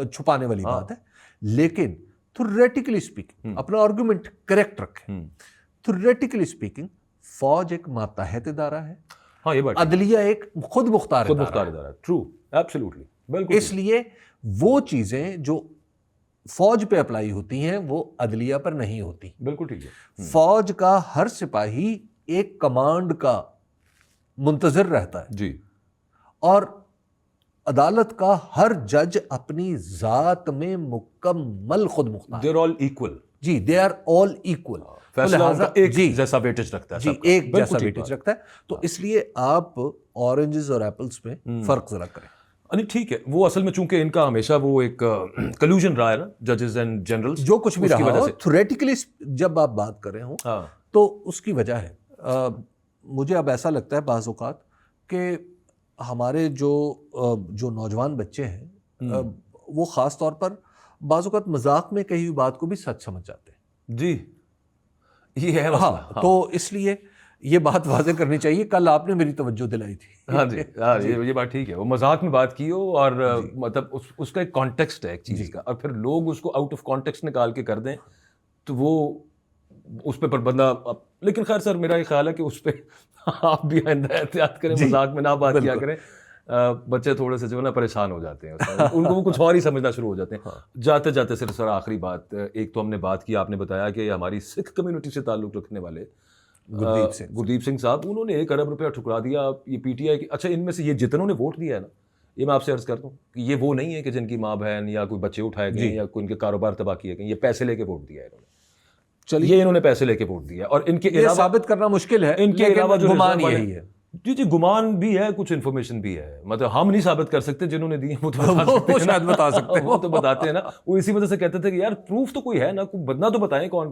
چھپانے والی بات ہے. لیکن تھیوریٹیکلی اسپیکنگ اپنا آرگومنٹ کریکٹ رکھیں. تھیوریٹیکلی اسپیکنگ فوج ایک ماتحت ادارہ ہے. ہاں، یہ بات. عدلیہ ایک خود مختار ادارہ ہے. ٹرو، ایبسلیوٹلی، بالکل. اس لیے وہ چیزیں جو فوج پہ اپلائی ہوتی ہیں وہ عدلیہ پر نہیں ہوتی. بالکل ٹھیک ہے. فوج کا ہر سپاہی ایک کمانڈ کا منتظر رہتا ہے جی. اور عدالت کا ہر جج اپنی ذات میں مکمل خود مختار. They are all equal. جی دے آر آل ایکول. فیصلہ ان کا ایک جیسا ویٹیج رکھتا ہے. جی ایک جیسا ویٹیج رکھتا ہے. تو اس لیے آپ اورنجز اور ایپلز میں فرق ذرا کریں. نہیں ٹھیک ہے. وہ اصل میں چونکہ ان کا ہمیشہ وہ ایک کلیوژن رہا ہے نا ججز اینڈ جنرلز. جو کچھ بھی رہا ہو تھیوریٹیکلی جب آپ بات کر رہے ہوں تو اس کی وجہ ہے. مجھے اب ایسا لگتا ہے بعض اوقات کہ ہمارے جو نوجوان بچے ہیں وہ خاص طور پر بعض اوقات مذاق میں کہی ہوئی بات کو بھی سچ سمجھ جاتے ہیں. جی یہ ہے. ہاں تو اس لیے یہ بات واضح کرنی چاہیے. کل آپ نے میری توجہ دلائی تھی. ہاں جی یہ بات ٹھیک ہے. وہ مذاق میں بات کی ہو اور مطلب اس کا ایک کانٹیکسٹ ہے ایک چیز کا, اور پھر لوگ اس کو آؤٹ آف کانٹیکسٹ نکال کے کر دیں تو وہ اس پہ بندہ. لیکن خیر سر میرا یہ خیال ہے کہ اس پہ آپ بھی آئندہ احتیاط کریں, مذاق میں نہ بات کیا کریں. بچے تھوڑے سے جو ہے نا پریشان ہو جاتے ہیں, ان کو وہ کچھ اور ہی سمجھنا شروع ہو جاتے ہیں. جاتے جاتے صرف سر آخری بات, ایک تو ہم نے بات کی, آپ نے بتایا کہ ہماری سکھ کمیونٹی سے تعلق رکھنے والے گردیپ سنگھ صاحب, انہوں نے 1 ارب روپیہ ٹھکرا دیا یہ پی ٹی آئی کی. اچھا ان میں سے یہ جتنوں نے ووٹ دیا ہے نا, یہ میں آپ سے عرض کرتا ہوں کہ یہ وہ نہیں ہے کہ جن کی ماں بہن یا کوئی بچے اٹھائے گئے یا کوئی ان کے کاروبار تباہ کیے گئے. یہ پیسے لے کے ووٹ دیا ہے انہوں نے. چلیے انہوں نے پیسے لے کے ووٹ دیا, اور ان کے علاوہ ثابت کرنا مشکل ہے. ان کے علاوہ جو گمان یہی ہے. جی گمان بھی ہے, کچھ انفارمیشن بھی ہے. مطلب ہم نہیں ثابت کر سکتے, جنہوں نے دی ہیں وہ تو شاید بتا سکتے ہیں. وہ تو بتاتے ہیں نا. وہ اسی وجہ سے کہتے تھے کہ یار پروف تو کوئی ہے نا, کوئی بدنا تو بتائیں, کون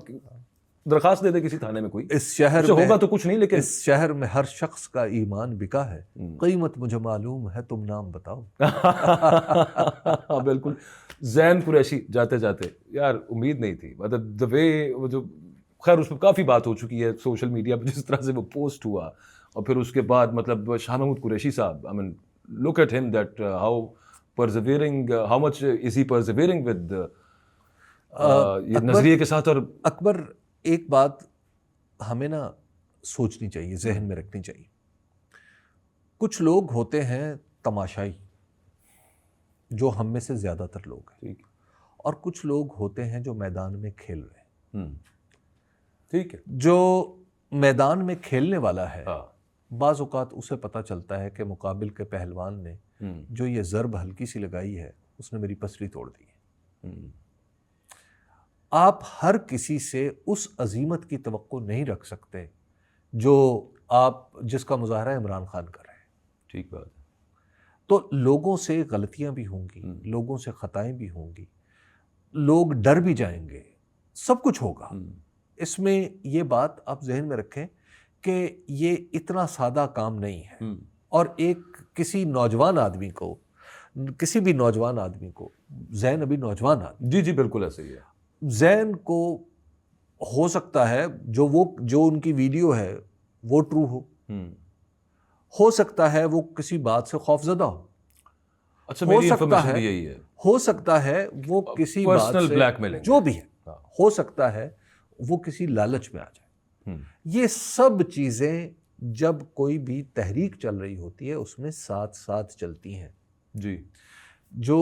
درخواست دے دے کسی تھانے میں کوئی. اس شہر میں ہوگا تو کچھ نہیں, لیکن اس شہر میں ہر شخص کا ایمان بکا ہے. قیمت مجھے معلوم ہے, تم نام بتاؤ. بالکل. زین قریشی جاتے جاتے یار امید نہیں تھی, مطلب دا وے وہ جو, خیر اس پہ کافی بات ہو چکی ہے سوشل میڈیا پہ, جس طرح سے وہ پوسٹ ہوا, اور پھر اس کے بعد مطلب شاہ محمود قریشی صاحب, I mean look at him that how persevering, how much is he persevering with یہ نظریے کے ساتھ. اور اکبر ایک بات ہمیں نا سوچنی چاہیے, ذہن میں رکھنی چاہیے. کچھ لوگ ہوتے ہیں تماشائی, جو ہم میں سے زیادہ تر لوگ ہیں, اور کچھ لوگ ہوتے ہیں جو میدان میں کھیل رہے ہیں. ٹھیک ہے. جو میدان میں کھیلنے والا ہے بعض اوقات اسے پتہ چلتا ہے کہ مقابل کے پہلوان نے جو یہ ضرب ہلکی سی لگائی ہے اس نے میری پسلی توڑ دی ہے. آپ ہر کسی سے اس عظیمت کی توقع نہیں رکھ سکتے جو جس کا مظاہرہ عمران خان کر رہے ہیں. ٹھیک بات. تو لوگوں سے غلطیاں بھی ہوں گی, لوگوں سے خطائیں بھی ہوں گی, لوگ ڈر بھی جائیں گے, سب کچھ ہوگا. اس میں یہ بات آپ ذہن میں رکھیں کہ یہ اتنا سادہ کام نہیں ہے. اور کسی نوجوان آدمی کو, کسی بھی نوجوان آدمی کو, زین ابھی نوجوان آدمی, جی جی بالکل ایسے ہی ہے, زین کو ہو سکتا ہے جو ان کی ویڈیو ہے وہ ٹرو ہو سکتا ہے وہ کسی بات سے خوف زدہ ہو. اچھا میری انفارمیشن بھی یہی ہے. ہو سکتا ہے وہ کسی بات سے بلیک میلنگ جو بھی ہے, ہو سکتا ہے وہ کسی لالچ میں آ جائے. یہ سب چیزیں جب کوئی بھی تحریک چل رہی ہوتی ہے اس میں ساتھ ساتھ چلتی ہیں. جی جو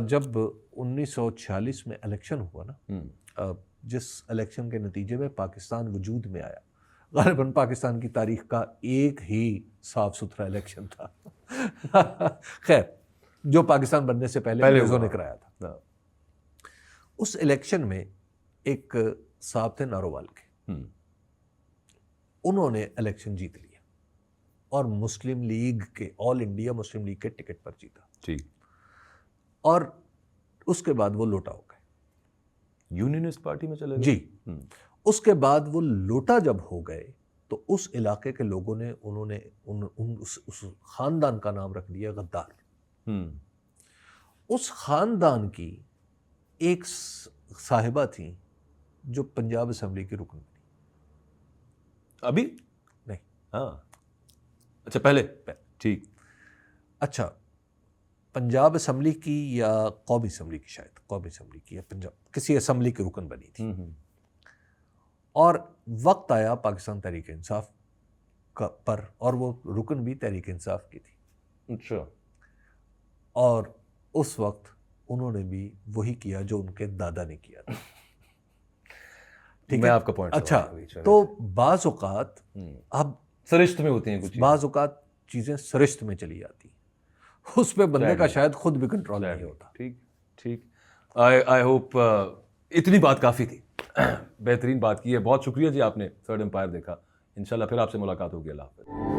جب 1946 میں الیکشن ہوا نا, جس الیکشن کے نتیجے میں پاکستان وجود میں آیا, غالباً پاکستان کی تاریخ کا ایک ہی صاف ستھرا الیکشن تھا. خیر جو پاکستان بننے سے پہلے انگریزوں نے کرایا تھا. اس الیکشن میں ایک صاحب تھے نارووال کے, انہوں نے الیکشن جیت لیا اور مسلم لیگ کے, آل انڈیا مسلم لیگ کے ٹکٹ پر جیتا. ٹھیک. اور اس کے بعد وہ لوٹا ہو گئے, یونینسٹ پارٹی میں چلے گئے. جی. اس کے بعد وہ لوٹا جب ہو گئے تو اس علاقے کے لوگوں نے انہوں نے اس خاندان کا نام رکھ دیا غدار. اس خاندان کی ایک صاحبہ تھیں جو پنجاب اسمبلی کی رکن بنی. ابھی نہیں, ہاں اچھا پہلے. ٹھیک. اچھا پنجاب اسمبلی کی یا قومی اسمبلی کی, شاید قومی اسمبلی کی یا پنجاب کسی اسمبلی کی رکن بنی تھی. اور وقت آیا پاکستان تحریک انصاف پر, اور وہ رکن بھی تحریک انصاف کی تھی. اچھا. اور اس وقت انہوں نے بھی وہی کیا جو ان کے دادا نے کیا تھا. ٹھیک میں ہے. آپ کا پوائنٹ اچھا تو بعض اوقات اب سرشت میں ہوتی ہیں کچھ بعض اوقات چیزیں سرشت میں چلی جاتی ہیں, اس پہ بندے کا شاید خود بھی کنٹرول نہیں ہوتا. ٹھیک ٹھیک. آئی ہوپ اتنی بات کافی تھی, بہترین بات کی ہے. بہت شکریہ جی, آپ نے تھرڈ امپائر دیکھا. انشاءاللہ پھر آپ سے ملاقات ہوگی. اللہ حافظ.